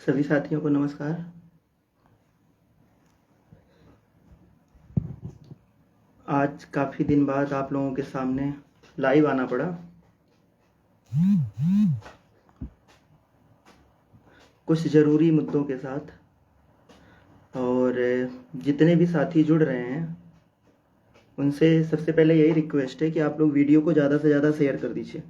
सभी साथियों को नमस्कार। आज काफ़ी दिन बाद आप लोगों के सामने लाइव आना पड़ा। कुछ ज़रूरी मुद्दों के साथ, और जितने भी साथी जुड़ रहे हैं उनसे सबसे पहले यही रिक्वेस्ट है कि आप लोग वीडियो को ज़्यादा से ज़्यादा शेयर कर दीजिए।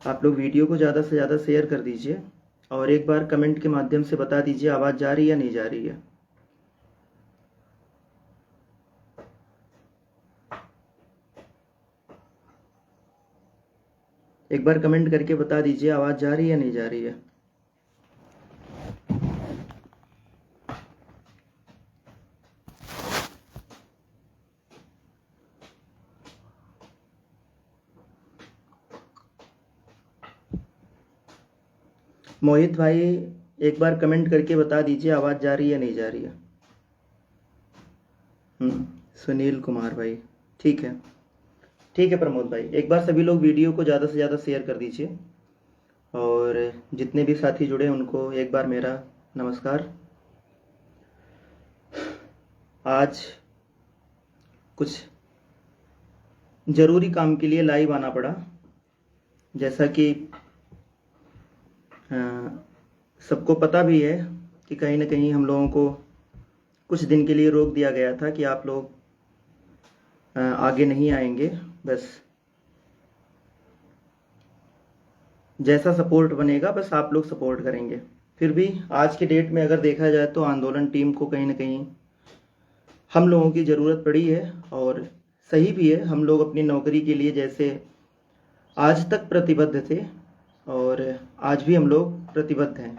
आप लोग वीडियो को ज़्यादा से ज़्यादा शेयर कर दीजिए और एक बार कमेंट के माध्यम से बता दीजिए आवाज़ जा रही है या नहीं जा रही है। एक बार कमेंट करके बता दीजिए आवाज़ जा रही है या नहीं जा रही है। मोहित भाई, एक बार कमेंट करके बता दीजिए आवाज़ जा रही है या नहीं जा रही है। सुनील कुमार भाई, ठीक है ठीक है। प्रमोद भाई, एक बार सभी लोग वीडियो को ज़्यादा से ज़्यादा शेयर कर दीजिए और जितने भी साथी जुड़े उनको एक बार मेरा नमस्कार। आज कुछ ज़रूरी काम के लिए लाइव आना पड़ा। जैसा कि सबको पता भी है कि कहीं ना कहीं हम लोगों को कुछ दिन के लिए रोक दिया गया था कि आप लोग आगे नहीं आएंगे। बस जैसा सपोर्ट बनेगा बस आप लोग सपोर्ट करेंगे। फिर भी आज के डेट में अगर देखा जाए तो आंदोलन टीम को कहीं ना कहीं हम लोगों की ज़रूरत पड़ी है, और सही भी है। हम लोग अपनी नौकरी के लिए जैसे आज तक प्रतिबद्ध थे और आज भी हम लोग प्रतिबद्ध हैं,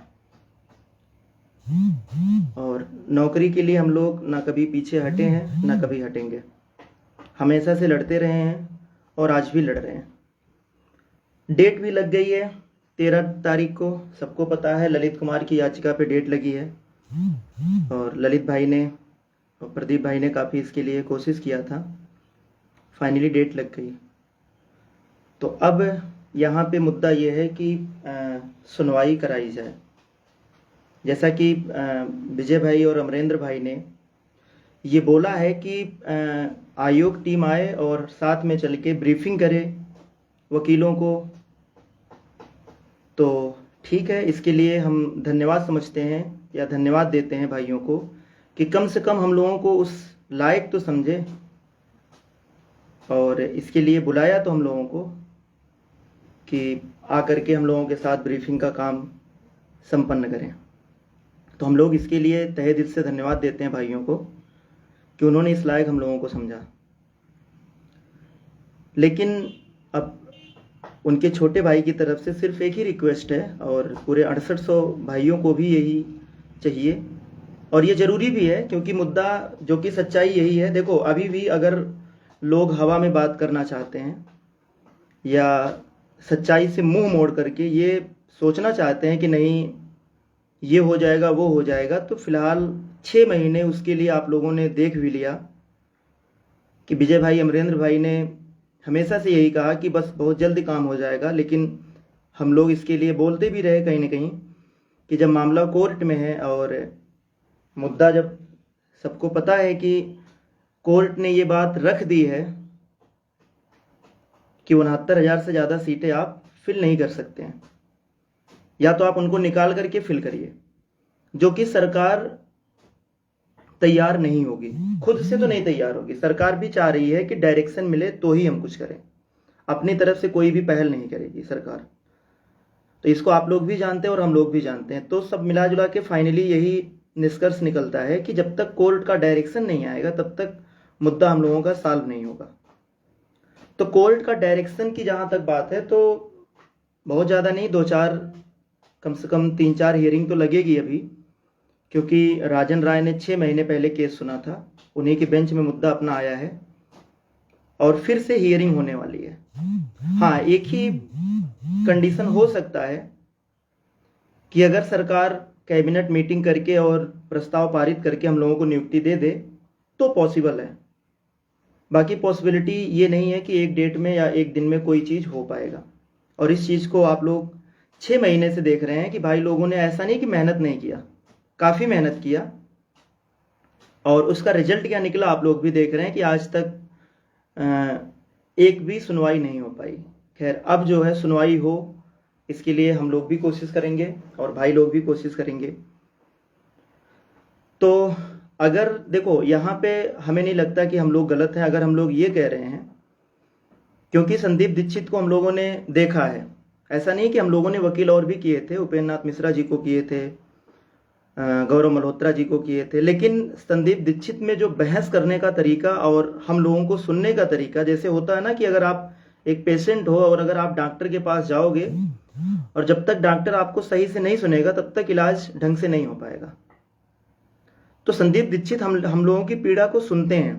और नौकरी के लिए हम लोग ना कभी पीछे हटे हैं ना कभी हटेंगे। हमेशा से लड़ते रहे हैं और आज भी लड़ रहे हैं। डेट भी लग गई है 13 तारीख को, सबको पता है। ललित कुमार की याचिका पे डेट लगी है और ललित भाई ने और प्रदीप भाई ने काफ़ी इसके लिए कोशिश किया था। फाइनली डेट लग गई। तो अब यहाँ पे मुद्दा ये है कि सुनवाई कराई जाए। जैसा कि विजय भाई और अमरेंद्र भाई ने ये बोला है कि आयोग टीम आए और साथ में चल के ब्रीफिंग करे वकीलों को, तो ठीक है। इसके लिए हम धन्यवाद समझते हैं या धन्यवाद देते हैं भाइयों को कि कम से कम हम लोगों को उस लायक तो समझे और इसके लिए बुलाया तो हम लोगों को कि आकर के हम लोगों के साथ ब्रीफिंग का काम संपन्न करें। तो हम लोग इसके लिए तहे दिल से धन्यवाद देते हैं भाइयों को कि उन्होंने इस लायक हम लोगों को समझा। लेकिन अब उनके छोटे भाई की तरफ से सिर्फ एक ही रिक्वेस्ट है, और पूरे 6800 भाइयों को भी यही चाहिए, और ये ज़रूरी भी है क्योंकि मुद्दा जो कि सच्चाई यही है। देखो, अभी भी अगर लोग हवा में बात करना चाहते हैं या सच्चाई से मुंह मोड़ करके ये सोचना चाहते हैं कि नहीं ये हो जाएगा वो हो जाएगा, तो फिलहाल 6 महीने उसके लिए आप लोगों ने देख भी लिया कि विजय भाई अमरेंद्र भाई ने हमेशा से यही कहा कि बस बहुत जल्दी काम हो जाएगा। लेकिन हम लोग इसके लिए बोलते भी रहे कहीं ना कहीं कि जब मामला कोर्ट में है और मुद्दा जब सबको पता है कि कोर्ट ने ये बात रख दी है कि 69,000 से ज़्यादा सीटें आप फिल नहीं कर सकते हैं, या तो आप उनको निकाल करके फिल करिए, जो कि सरकार तैयार नहीं होगी, खुद से तो नहीं तैयार होगी। सरकार भी चाह रही है कि डायरेक्शन मिले तो ही हम कुछ करें, अपनी तरफ से कोई भी पहल नहीं करेगी सरकार। तो इसको आप लोग भी जानते हैं और हम लोग भी जानते हैं। तो सब मिला जुला के फाइनली यही निष्कर्ष निकलता है कि जब तक कोर्ट का डायरेक्शन नहीं आएगा तब तक मुद्दा हम लोगों का सॉल्व नहीं होगा। तो कोर्ट का डायरेक्शन की जहाँ तक बात है तो बहुत ज़्यादा नहीं, 2-4 कम से कम 3-4 हियरिंग तो लगेगी अभी, क्योंकि राजन राय ने 6 महीने पहले केस सुना था, उन्हीं के बेंच में मुद्दा अपना आया है और फिर से हियरिंग होने वाली है। हाँ, एक ही कंडीशन हो सकता है कि अगर सरकार कैबिनेट मीटिंग करके और प्रस्ताव पारित करके हम लोगों को नियुक्ति दे दे तो पॉसिबल है। बाकी पॉसिबिलिटी ये नहीं है कि एक डेट में या एक दिन में कोई चीज़ हो पाएगा। और इस चीज़ को आप लोग 6 महीने से देख रहे हैं कि भाई लोगों ने ऐसा नहीं कि मेहनत नहीं किया, काफ़ी मेहनत किया, और उसका रिजल्ट क्या निकला आप लोग भी देख रहे हैं कि आज तक एक भी सुनवाई नहीं हो पाई। खैर, अब जो है सुनवाई हो, इसके लिए हम लोग भी कोशिश करेंगे और भाई लोग भी कोशिश करेंगे। तो अगर देखो, यहाँ पे हमें नहीं लगता कि हम लोग गलत हैं अगर हम लोग ये कह रहे हैं, क्योंकि संदीप दीक्षित को हम लोगों ने देखा है। ऐसा नहीं कि हम लोगों ने वकील और भी किए थे, उपेंद्र नाथ मिश्रा जी को किए थे, गौरव मल्होत्रा जी को किए थे, लेकिन संदीप दीक्षित में जो बहस करने का तरीका और हम लोगों को सुनने का तरीका, जैसे होता है ना कि अगर आप एक पेशेंट हो और अगर आप डॉक्टर के पास जाओगे और जब तक डॉक्टर आपको सही से नहीं सुनेगा तब तक इलाज ढंग से नहीं हो पाएगा। तो संदीप दीक्षित हम लोगों की पीड़ा को सुनते हैं,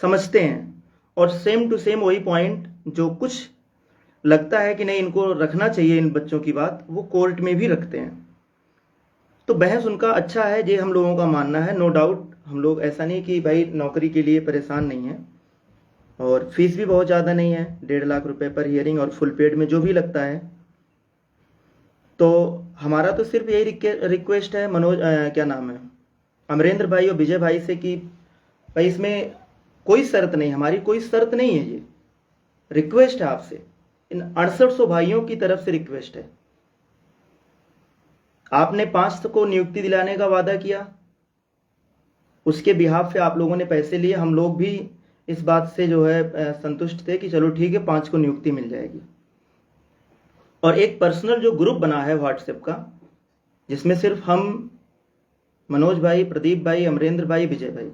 समझते हैं, और सेम टू सेम वही पॉइंट जो कुछ लगता है कि नहीं इनको रखना चाहिए इन बच्चों की बात, वो कोर्ट में भी रखते हैं। तो बहस उनका अच्छा है, ये हम लोगों का मानना है, नो डाउट। हम लोग ऐसा नहीं कि भाई नौकरी के लिए परेशान नहीं है, और फीस भी बहुत ज़्यादा नहीं है, 1.5 लाख रुपए पर हियरिंग, और फुल पेड में जो भी लगता है। तो हमारा तो सिर्फ यही रिक्वेस्ट है मनोज क्या नाम है, अमरेंद्र भाई और विजय भाई से कि भाई इसमें कोई शर्त नहीं, हमारी कोई शर्त नहीं है, ये रिक्वेस्ट है आपसे, इन 6800 भाइयों की तरफ से रिक्वेस्ट है। आपने 5 को नियुक्ति दिलाने का वादा किया, उसके बिहाफ पे आप लोगों ने पैसे लिए, हम लोग भी इस बात से जो है संतुष्ट थे कि चलो ठीक है 5 को नियुक्ति मिल जाएगी। और एक पर्सनल जो ग्रुप बना है व्हाट्सएप का, जिसमें सिर्फ हम, मनोज भाई, प्रदीप भाई, अमरेंद्र भाई, विजय भाई,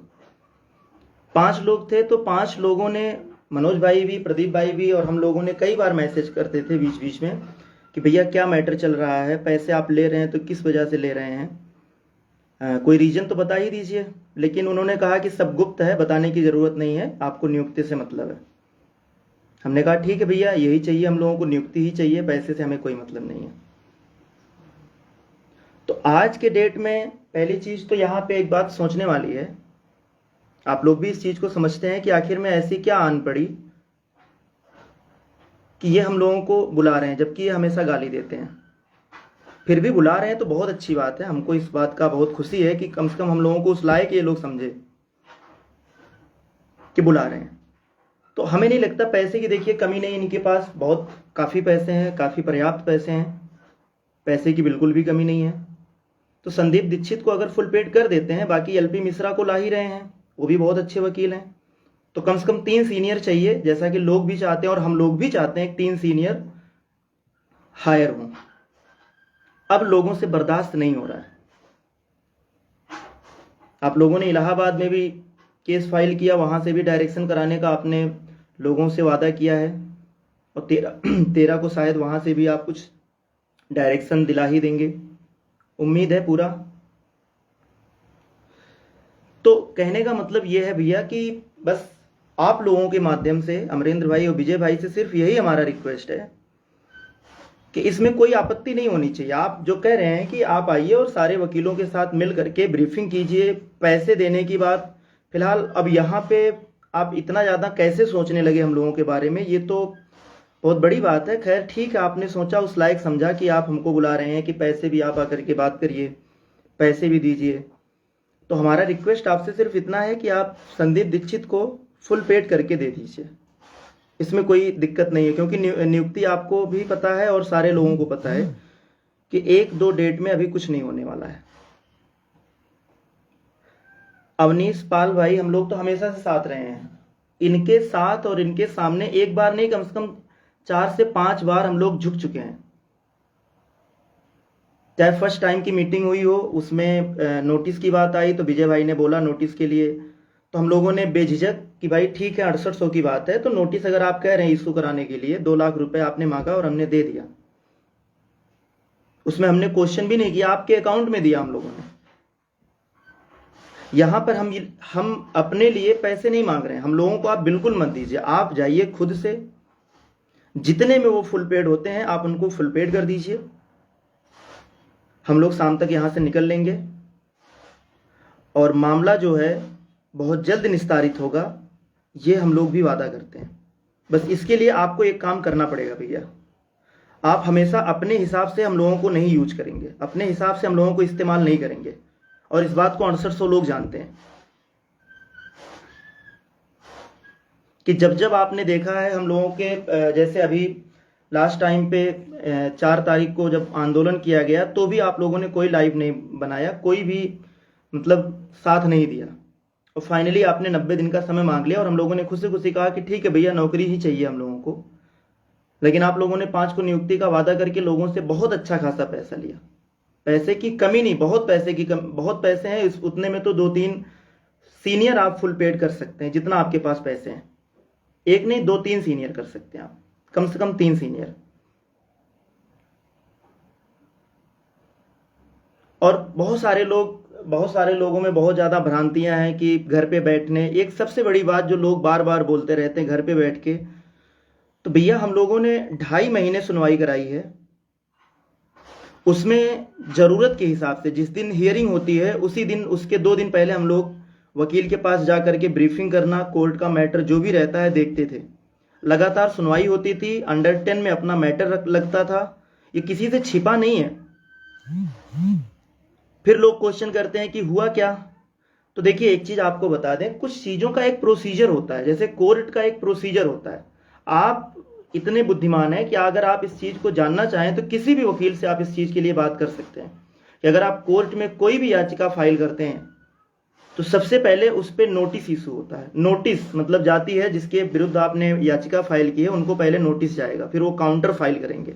5 लोग थे। तो 5 लोगों ने, मनोज भाई भी, प्रदीप भाई भी, और हम लोगों ने कई बार मैसेज करते थे बीच बीच में कि भैया क्या मैटर चल रहा है, पैसे आप ले रहे हैं तो किस वजह से ले रहे हैं, कोई रीजन तो बता ही दीजिए। लेकिन उन्होंने कहा कि सब गुप्त है, बताने की ज़रूरत नहीं है, आपको नियुक्ति से मतलब है। हमने कहा ठीक है भैया, यही चाहिए हम लोगों को, नियुक्ति ही चाहिए, पैसे से हमें कोई मतलब नहीं है। तो आज के डेट में पहली चीज़ तो यहाँ पे एक बात सोचने वाली है, आप लोग भी इस चीज़ को समझते हैं कि आखिर में ऐसी क्या आन पड़ी कि ये हम लोगों को बुला रहे हैं, जबकि ये हमेशा गाली देते हैं। फिर भी बुला रहे हैं तो बहुत अच्छी बात है, हमको इस बात का बहुत खुशी है कि कम से कम हम लोगों को उस लायक ये लोग समझे कि बुला रहे हैं। तो हमें नहीं लगता पैसे की, देखिए कमी नहीं, इनके पास बहुत काफ़ी पैसे हैं, काफ़ी पर्याप्त पैसे हैं, पैसे की बिल्कुल भी कमी नहीं है। तो संदीप दीक्षित को अगर फुल पेड कर देते हैं, बाकी एलपी मिश्रा को ला ही रहे हैं, वो भी बहुत अच्छे वकील हैं, तो कम से कम 3 सीनियर चाहिए, जैसा कि लोग भी चाहते हैं और हम लोग भी चाहते हैं 3 सीनियर हायर हों। अब लोगों से बर्दाश्त नहीं हो रहा है। आप लोगों ने इलाहाबाद में भी केस फाइल किया, वहां से भी डायरेक्शन कराने का आपने लोगों से वादा किया है, और 13 को शायद वहां से भी आप कुछ डायरेक्शन दिला ही देंगे, उम्मीद है पूरा। तो कहने का मतलब ये है भैया कि बस आप लोगों के माध्यम से, अमरेंद्र भाई और विजय भाई से सिर्फ यही हमारा रिक्वेस्ट है कि इसमें कोई आपत्ति नहीं होनी चाहिए। आप जो कह रहे हैं कि आप आइए और सारे वकीलों के साथ मिल करके ब्रीफिंग कीजिए, पैसे देने की बात फिलहाल, अब यहाँ पे आप इतना ज़्यादा कैसे सोचने लगे हम लोगों के बारे में, ये तो बहुत बड़ी बात है। खैर ठीक है, आपने सोचा, उस लायक समझा कि आप हमको बुला रहे हैं कि पैसे भी आप आकर के बात करिए, पैसे भी दीजिए। तो हमारा रिक्वेस्ट आपसे सिर्फ इतना है कि आप संदीप दीक्षित को फुल पेड करके दे दीजिए, इसमें कोई दिक्कत नहीं है, क्योंकि नियुक्ति आपको भी पता है और सारे लोगों को पता है कि 1-2 डेट में अभी कुछ नहीं होने वाला है। अवनीश पाल भाई, हम लोग तो हमेशा से साथ रहे हैं, इनके साथ और इनके सामने एक बार नहीं, कम से कम 4 से 5 बार हम लोग झुक चुके हैं। चाहे फर्स्ट टाइम की मीटिंग हुई हो, उसमें नोटिस की बात आई तो विजय भाई ने बोला नोटिस के लिए, तो हम लोगों ने बेझिझक कि भाई ठीक है 6800 की बात है, तो नोटिस अगर आप कह रहे हैं इशू कराने के लिए 2 लाख रुपए आपने मांगा और हमने दे दिया, उसमें हमने क्वेश्चन भी नहीं किया, आपके अकाउंट में दिया हम लोगों ने। यहां पर हम अपने लिए पैसे नहीं मांग रहे हैं, हम लोगों को आप बिल्कुल मत दीजिए, आप जाइए खुद से, जितने में वो फुल पेड होते हैं आप उनको फुल पेड कर दीजिए, हम लोग शाम तक यहां से निकल लेंगे और मामला जो है बहुत जल्द निस्तारित होगा, ये हम लोग भी वादा करते हैं। बस इसके लिए आपको एक काम करना पड़ेगा भैया, आप हमेशा अपने हिसाब से हम लोगों को नहीं यूज करेंगे, अपने हिसाब से हम लोगों को इस्तेमाल नहीं करेंगे, और इस बात को 6800 लोग जानते हैं कि जब जब आपने देखा है हम लोगों के जैसे अभी लास्ट टाइम पे 4 तारीख को जब आंदोलन किया गया तो भी आप लोगों ने कोई लाइव नहीं बनाया, कोई भी मतलब साथ नहीं दिया, और फाइनली आपने 90 दिन का समय मांग लिया और हम लोगों ने खुशी खुशी कहा कि ठीक है भैया नौकरी ही चाहिए हम लोगों को। लेकिन आप लोगों ने 5 को नियुक्ति का वादा करके लोगों से बहुत अच्छा खासा पैसा लिया। पैसे की कमी नहीं, बहुत पैसे की बहुत पैसे हैं, इस उतने में तो 2-3 सीनियर आप फुल पेड कर सकते हैं, जितना आपके पास पैसे हैं। एक नहीं 2-3 सीनियर कर सकते हैं आप, कम से कम 3 सीनियर। और बहुत सारे लोगों में बहुत ज़्यादा भ्रांतियां हैं कि घर पे बैठने, एक सबसे बड़ी बात जो लोग बार बार बोलते रहते हैं घर पे बैठ के, तो भैया हम लोगों ने 2.5 महीने सुनवाई कराई है, उसमें ज़रूरत के हिसाब से जिस दिन हियरिंग होती है उसी दिन, उसके 2 दिन पहले हम लोग वकील के पास जा करके ब्रीफिंग करना, कोर्ट का मैटर जो भी रहता है देखते थे, लगातार सुनवाई होती थी, अंडर 10 में अपना मैटर लगता था, ये किसी से छिपा नहीं है। फिर लोग क्वेश्चन करते हैं कि हुआ क्या, तो देखिए एक चीज आपको बता दें, कुछ चीजों का एक प्रोसीजर होता है, जैसे कोर्ट का एक प्रोसीजर होता है। आप इतने बुद्धिमान हैं कि अगर आप इस चीज को जानना चाहें तो किसी भी वकील से आप इस चीज के लिए बात कर सकते हैं कि अगर आप कोर्ट में कोई भी याचिका फाइल करते हैं तो सबसे पहले उस पर नोटिस इशू होता है। नोटिस मतलब जाती है जिसके विरुद्ध आपने याचिका फाइल की है उनको पहले नोटिस जाएगा, फिर वो काउंटर फाइल करेंगे,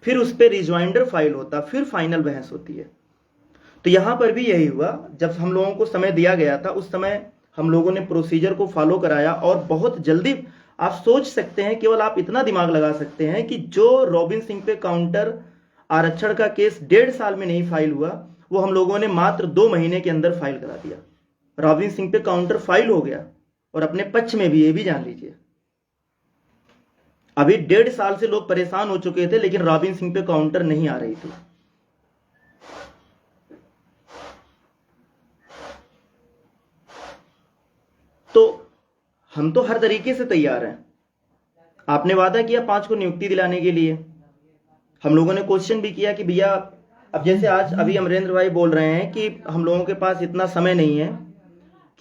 फिर उस पर रिजॉइंडर फाइल होता है, फिर फाइनल बहस होती है। तो यहां पर भी यही हुआ, जब हम लोगों को समय दिया गया था उस समय हम लोगों ने प्रोसीजर को फॉलो कराया और बहुत जल्दी, आप सोच सकते हैं, केवल आप इतना दिमाग लगा सकते हैं कि जो रॉबिन सिंह पे काउंटर आरक्षण का केस 1.5 साल में नहीं फाइल हुआ, वो हम लोगों ने मात्र 2 महीने के अंदर फाइल करा दिया। रॉबिन सिंह पे काउंटर फाइल हो गया और अपने पक्ष में भी, ये भी जान लीजिए। अभी 1.5 साल से लोग परेशान हो चुके थे लेकिन रॉबिन सिंह पे काउंटर नहीं आ रही थी। तो हम तो हर तरीके से तैयार हैं। आपने वादा किया 5 को नियुक्ति दिलाने के लिए, हम लोगों ने क्वेश्चन भी किया कि भैया, अब जैसे आज अभी अमरेंद्र भाई बोल रहे हैं कि हम लोगों के पास इतना समय नहीं है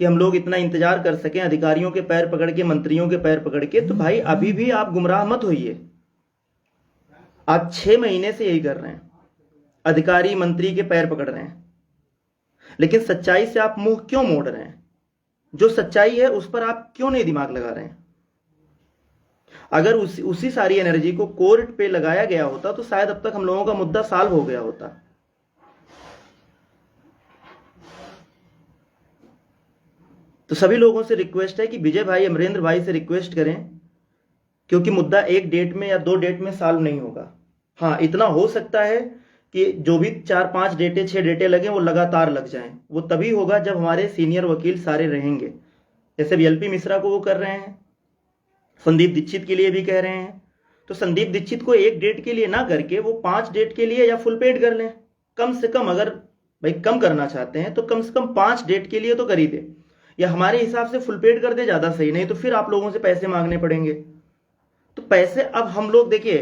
कि हम लोग इतना इंतजार कर सकें अधिकारियों के पैर पकड़ के, मंत्रियों के पैर पकड़ के, तो भाई अभी भी आप गुमराह मत होइए। आप 6 महीने से यही कर रहे हैं, अधिकारी मंत्री के पैर पकड़ रहे हैं, लेकिन सच्चाई से आप मुंह क्यों मोड़ रहे हैं? जो सच्चाई है उस पर आप क्यों नहीं दिमाग लगा रहे हैं? अगर उसी सारी एनर्जी को कोर्ट पे लगाया गया होता तो शायद अब तक हम लोगों का मुद्दा सॉल्व हो गया होता। तो सभी लोगों से रिक्वेस्ट है कि विजय भाई, अमरेंद्र भाई से रिक्वेस्ट करें, क्योंकि मुद्दा 1 डेट में या 2 डेट में सॉल्व नहीं होगा। हाँ, इतना हो सकता है कि जो भी 4-5 डेटें 6 डेटें लगे वो लगातार लग जाएं, वो तभी होगा जब हमारे सीनियर वकील सारे रहेंगे। जैसे एलपी मिश्रा को वो कर रहे हैं, संदीप दीक्षित के लिए भी कह रहे हैं, तो संदीप दीक्षित को 1 डेट के लिए ना करके वो 5 डेट के लिए या फुल पेड कर लें कम से कम। अगर भाई कम करना चाहते हैं तो कम से कम 5 डेट के लिए तो कर ही दे, या हमारे हिसाब से फुल पेड कर दे, ज्यादा सही, नहीं तो फिर आप लोगों से पैसे मांगने पड़ेंगे। तो पैसे अब हम लोग, देखिए,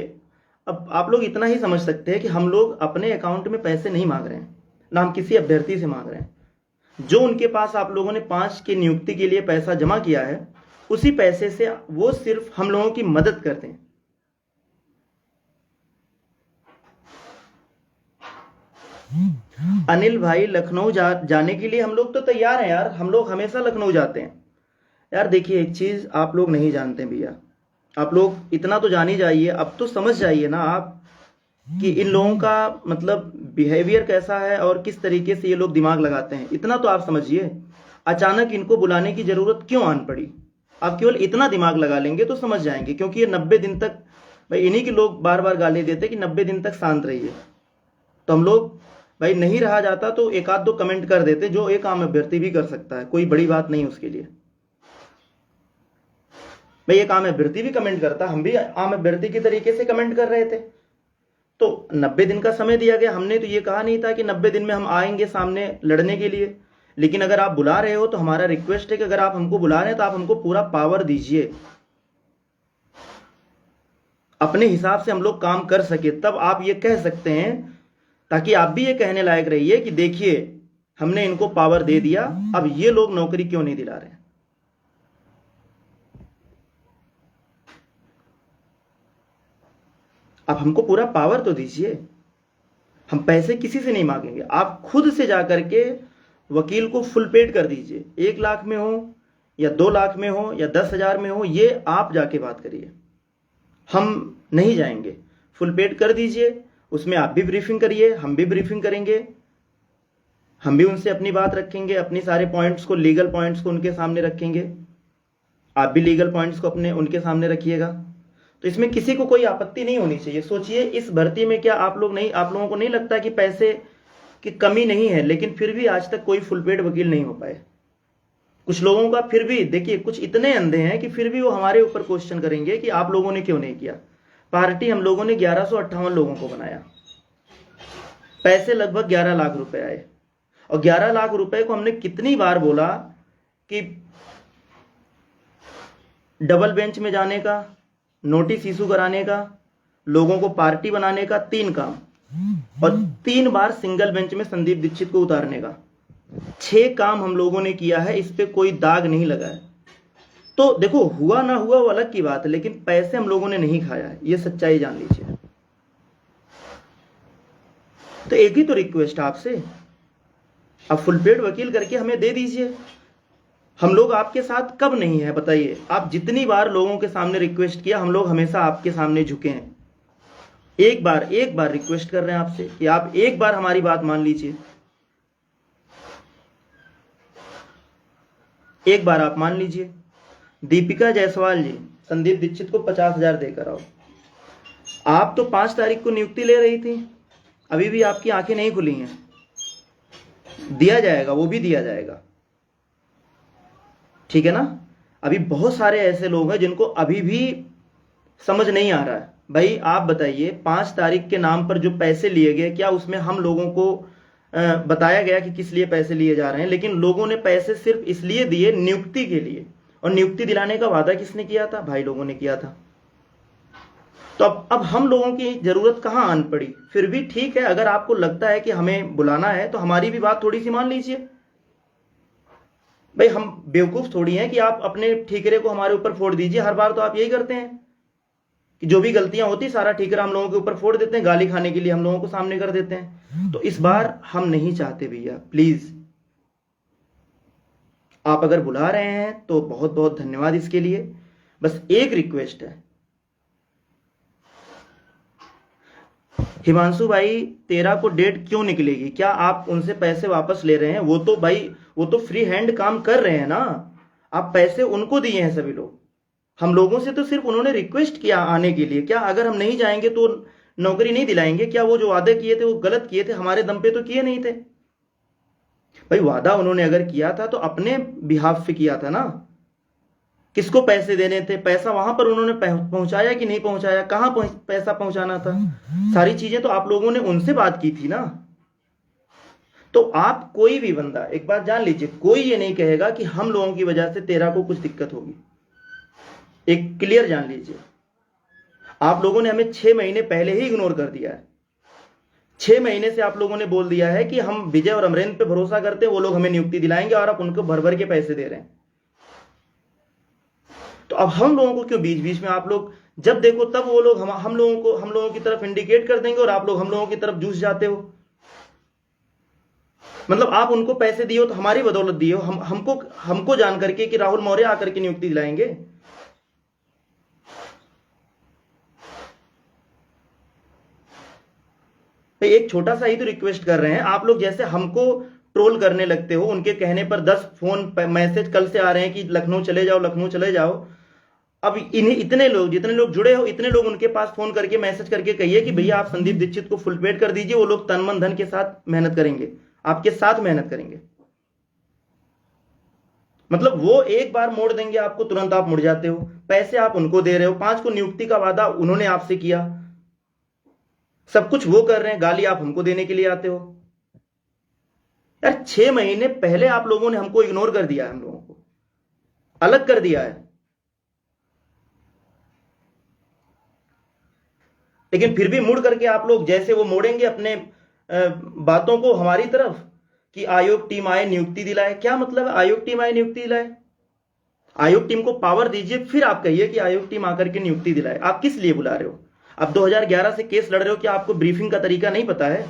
अब आप लोग इतना ही समझ सकते हैं कि हम लोग अपने अकाउंट में पैसे नहीं मांग रहे हैं, ना हम किसी अभ्यर्थी से मांग रहे हैं। जो उनके पास आप लोगों ने 5 की नियुक्ति के लिए पैसा जमा किया है, उसी पैसे से वो सिर्फ हम लोगों की मदद करते हैं। अनिल भाई, लखनऊ जाने के लिए हम लोग तो तैयार हैं यार, हम लोग हमेशा लखनऊ जाते हैं यार। देखिए एक चीज आप लोग नहीं जानते भैया, आप लोग इतना तो जान ही जाइए, अब तो समझ जाइए ना आप कि इन लोगों का मतलब बिहेवियर कैसा है और किस तरीके से ये लोग दिमाग लगाते हैं। इतना तो आप समझिए, अचानक इनको बुलाने की जरूरत क्यों आन पड़ी? आप केवल इतना दिमाग लगा लेंगे तो समझ जाएंगे, क्योंकि ये 90 दिन तक, भाई इन्हीं के लोग बार बार गाली देते कि 90 दिन तक शांत रहिए। तो हम लोग, भाई नहीं रहा जाता तो 1-2 कमेंट कर देते, जो एक आम अभ्यर्थी भी कर सकता है, कोई बड़ी बात नहीं उसके लिए। भाई एक आम अभ्यर्थी भी कमेंट करता, हम भी आम अभ्यर्थी के तरीके से कमेंट कर रहे थे। तो 90 दिन का समय दिया गया, हमने तो ये कहा नहीं था कि 90 दिन में हम आएंगे सामने लड़ने के लिए। लेकिन अगर आप बुला रहे हो तो हमारा रिक्वेस्ट है कि अगर आप हमको बुला रहे हैं तो आप हमको पूरा पावर दीजिए। अपने हिसाब से हम लोग काम कर सके, तब आप ये कह सकते हैं, ताकि आप भी ये कहने लायक रहिए कि देखिए हमने इनको पावर दे दिया, अब ये लोग नौकरी क्यों नहीं दिला रहे हैं। आप हमको पूरा पावर तो दीजिए, हम पैसे किसी से नहीं मांगेंगे, आप खुद से जाकर के वकील को फुल पेड कर दीजिए, 1 लाख में हो या 2 लाख में हो या 10,000 में हो, ये आप जाके बात करिए, हम नहीं जाएंगे। फुल पेड कर दीजिए, उसमें आप भी ब्रीफिंग करिए, हम भी ब्रीफिंग करेंगे, हम भी उनसे अपनी बात रखेंगे, अपनी सारे पॉइंट्स को, लीगल पॉइंट्स को उनके सामने रखेंगे, आप भी लीगल पॉइंट्स को अपने उनके सामने रखिएगा। तो इसमें किसी को कोई आपत्ति नहीं होनी चाहिए। सोचिए इस भर्ती में क्या आप लोगों को नहीं लगता कि पैसे की कमी नहीं है, लेकिन फिर भी आज तक कोई फुल पेड वकील नहीं हो पाए। कुछ लोगों का फिर भी देखिए, कुछ इतने अंधे हैं कि फिर भी वो हमारे ऊपर क्वेश्चन करेंगे कि आप लोगों ने क्यों नहीं किया। पार्टी हम लोगों ने 1158 लोगों को बनाया, पैसे लगभग 11 लाख रुपए आए, और 11 लाख रुपए को हमने कितनी बार बोला कि डबल बेंच में जाने का, नोटिस इशू कराने का, लोगों को पार्टी बनाने का, 3 काम, और 3 बार सिंगल बेंच में संदीप दीक्षित को उतारने का। 6 काम हम लोगों ने किया है, इस पे कोई दाग नहीं लगा है। तो देखो, हुआ ना हुआ वो अलग की बात है, लेकिन पैसे हम लोगों ने नहीं खाया है, ये सच्चाई जान लीजिए। तो एक ही तो रिक्वेस्ट आपसे, आप फुल पेड वकील करके हमें दे दीजिए। हम लोग आपके साथ कब नहीं है बताइए। आप जितनी बार लोगों के सामने रिक्वेस्ट किया, हम लोग हमेशा आपके सामने झुके हैं। एक बार रिक्वेस्ट कर रहे हैं आपसे कि आप एक बार हमारी बात मान लीजिए, एक बार आप मान लीजिए। दीपिका जायसवाल जी, संदीप दीक्षित को 50,000 देकर आओ। आप तो 5 तारीख को नियुक्ति ले रही थी, अभी भी आपकी आंखें नहीं खुली हैं। दिया जाएगा, वो भी दिया जाएगा, ठीक है ना। अभी बहुत सारे ऐसे लोग हैं जिनको अभी भी समझ नहीं आ रहा है। भाई आप बताइए, 5 तारीख के नाम पर जो पैसे लिए गए, क्या उसमें हम लोगों को बताया गया कि किस लिए पैसे लिए जा रहे हैं? लेकिन लोगों ने पैसे सिर्फ इसलिए दिए, नियुक्ति के लिए, और नियुक्ति दिलाने का वादा किसने किया था? भाई लोगों ने किया था। तो अब हम लोगों की जरूरत कहां आन पड़ी? फिर भी ठीक है, अगर आपको लगता है कि हमें बुलाना है तो हमारी भी बात थोड़ी सी मान लीजिए। भाई हम बेवकूफ थोड़ी हैं कि आप अपने ठीकरे को हमारे ऊपर फोड़ दीजिए। हर बार तो आप यही करते हैं कि जो भी गलतियां होती सारा ठीकरा हम लोगों के ऊपर फोड़ देते हैं, गाली खाने के लिए हम लोगों को सामने कर देते हैं। तो इस बार हम नहीं चाहते भैया, प्लीज। आप अगर बुला रहे हैं तो बहुत बहुत धन्यवाद इसके लिए। बस एक रिक्वेस्ट है, हिमांशु भाई 13 को डेट क्यों निकलेगी? क्या आप उनसे पैसे वापस ले रहे हैं? वो तो भाई, वो तो फ्री हैंड काम कर रहे हैं ना। आप पैसे उनको दिए हैं सभी लोग, हम लोगों से तो सिर्फ उन्होंने रिक्वेस्ट किया आने के लिए। क्या अगर हम नहीं जाएंगे तो नौकरी नहीं दिलाएंगे? क्या वो जो वादे किए थे वो गलत किए थे? हमारे दम पे तो किए नहीं थे भाई। वादा उन्होंने अगर किया था तो अपने बिहाफ पे किया था ना। किसको पैसे देने थे? पैसा वहां पर उन्होंने पहुंचाया कि नहीं पहुंचाया? कहां पैसा पहुंचाना था? सारी चीजें तो आप लोगों ने उनसे बात की थी ना। तो आप, कोई भी बंदा, एक बात जान लीजिए, कोई ये नहीं कहेगा कि हम लोगों की वजह से 13 को कुछ दिक्कत होगी। एक क्लियर जान लीजिए, आप लोगों ने हमें 6 महीने पहले ही इग्नोर कर दिया है। 6 महीने से आप लोगों ने बोल दिया है कि हम विजय और अमरेंद्र पे भरोसा करते हैं, वो लोग हमें नियुक्ति दिलाएंगे, और आप उनको भर भर के पैसे दे रहे हैं। तो अब हम लोगों को क्यों बीच बीच में आप लोग जब देखो तब वो लोग हम लोगों की तरफ इंडिकेट कर देंगे, और आप लोग हम लोगों की तरफ जूझ जाते हो। मतलब आप उनको पैसे दिए हो तो हमारी बदौलत दिए हो, हमको जान करके कि राहुल मौर्य आकर के नियुक्ति दिलाएंगे। तो एक छोटा सा ही तो रिक्वेस्ट कर रहे हैं। आप लोग जैसे हमको ट्रोल करने लगते हो, उनके कहने पर 10 फोन मैसेज कल से आ रहे हैं कि लखनऊ चले जाओ, लखनऊ चले जाओ। अब इन्हें इतने लोग, जितने लोग जुड़े हो, इतने लोग उनके पास फोन करके मैसेज करके कहिए कि भैया आप संदीप दीक्षित को फुल पेड कर दीजिए, वो लोग तन मन धन के साथ मेहनत करेंगे, आपके साथ मेहनत करेंगे। मतलब वो एक बार मोड़ देंगे आपको, तुरंत आप मुड़ जाते हो। पैसे आप उनको दे रहे हो, 5 को नियुक्ति का वादा उन्होंने आपसे किया, सब कुछ वो कर रहे हैं, गाली आप हमको देने के लिए आते हो। यार 6 महीने पहले आप लोगों ने हमको इग्नोर कर दिया है, हम लोगों को अलग कर दिया है। लेकिन फिर भी मुड़ करके आप लोग जैसे वो मोड़ेंगे अपने बातों को हमारी तरफ कि आयोग टीम आए नियुक्ति दिलाए। क्या मतलब है आयोग टीम आए नियुक्ति दिलाए? आयोग टीम को पावर दीजिए, फिर आप कहिए कि आयोग टीम आकर के नियुक्ति दिलाए। आप किस लिए बुला रहे हो? आप 2011 से केस लड़ रहे हो, क्या आपको ब्रीफिंग का तरीका नहीं पता है?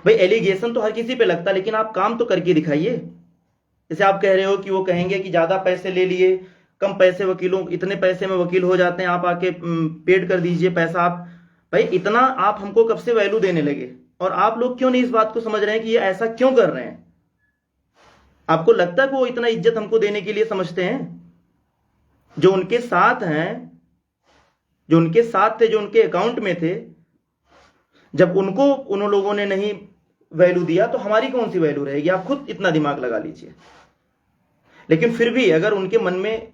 भाई एलिगेशन तो हर किसी पे लगता है, लेकिन आप काम तो करके दिखाइए। जैसे आप कह रहे हो कि वो कहेंगे कि ज्यादा पैसे ले लिए, कम पैसे वकीलों, इतने पैसे में वकील हो जाते हैं, आप आके पेड कर दीजिए पैसा। आप भाई इतना आप हमको कब से वैल्यू देने लगे? और आप लोग क्यों नहीं इस बात को समझ रहे हैं कि ये ऐसा क्यों कर रहे हैं? आपको लगता है कि वो इतना इज्जत हमको देने के लिए समझते हैं? जो उनके साथ हैं, जो उनके साथ थे, जो उनके अकाउंट में थे, जब उनको उन लोगों ने नहीं वैल्यू दिया तो हमारी कौन सी वैल्यू रहेगी? आप खुद इतना दिमाग लगा लीजिए। लेकिन फिर भी अगर उनके मन में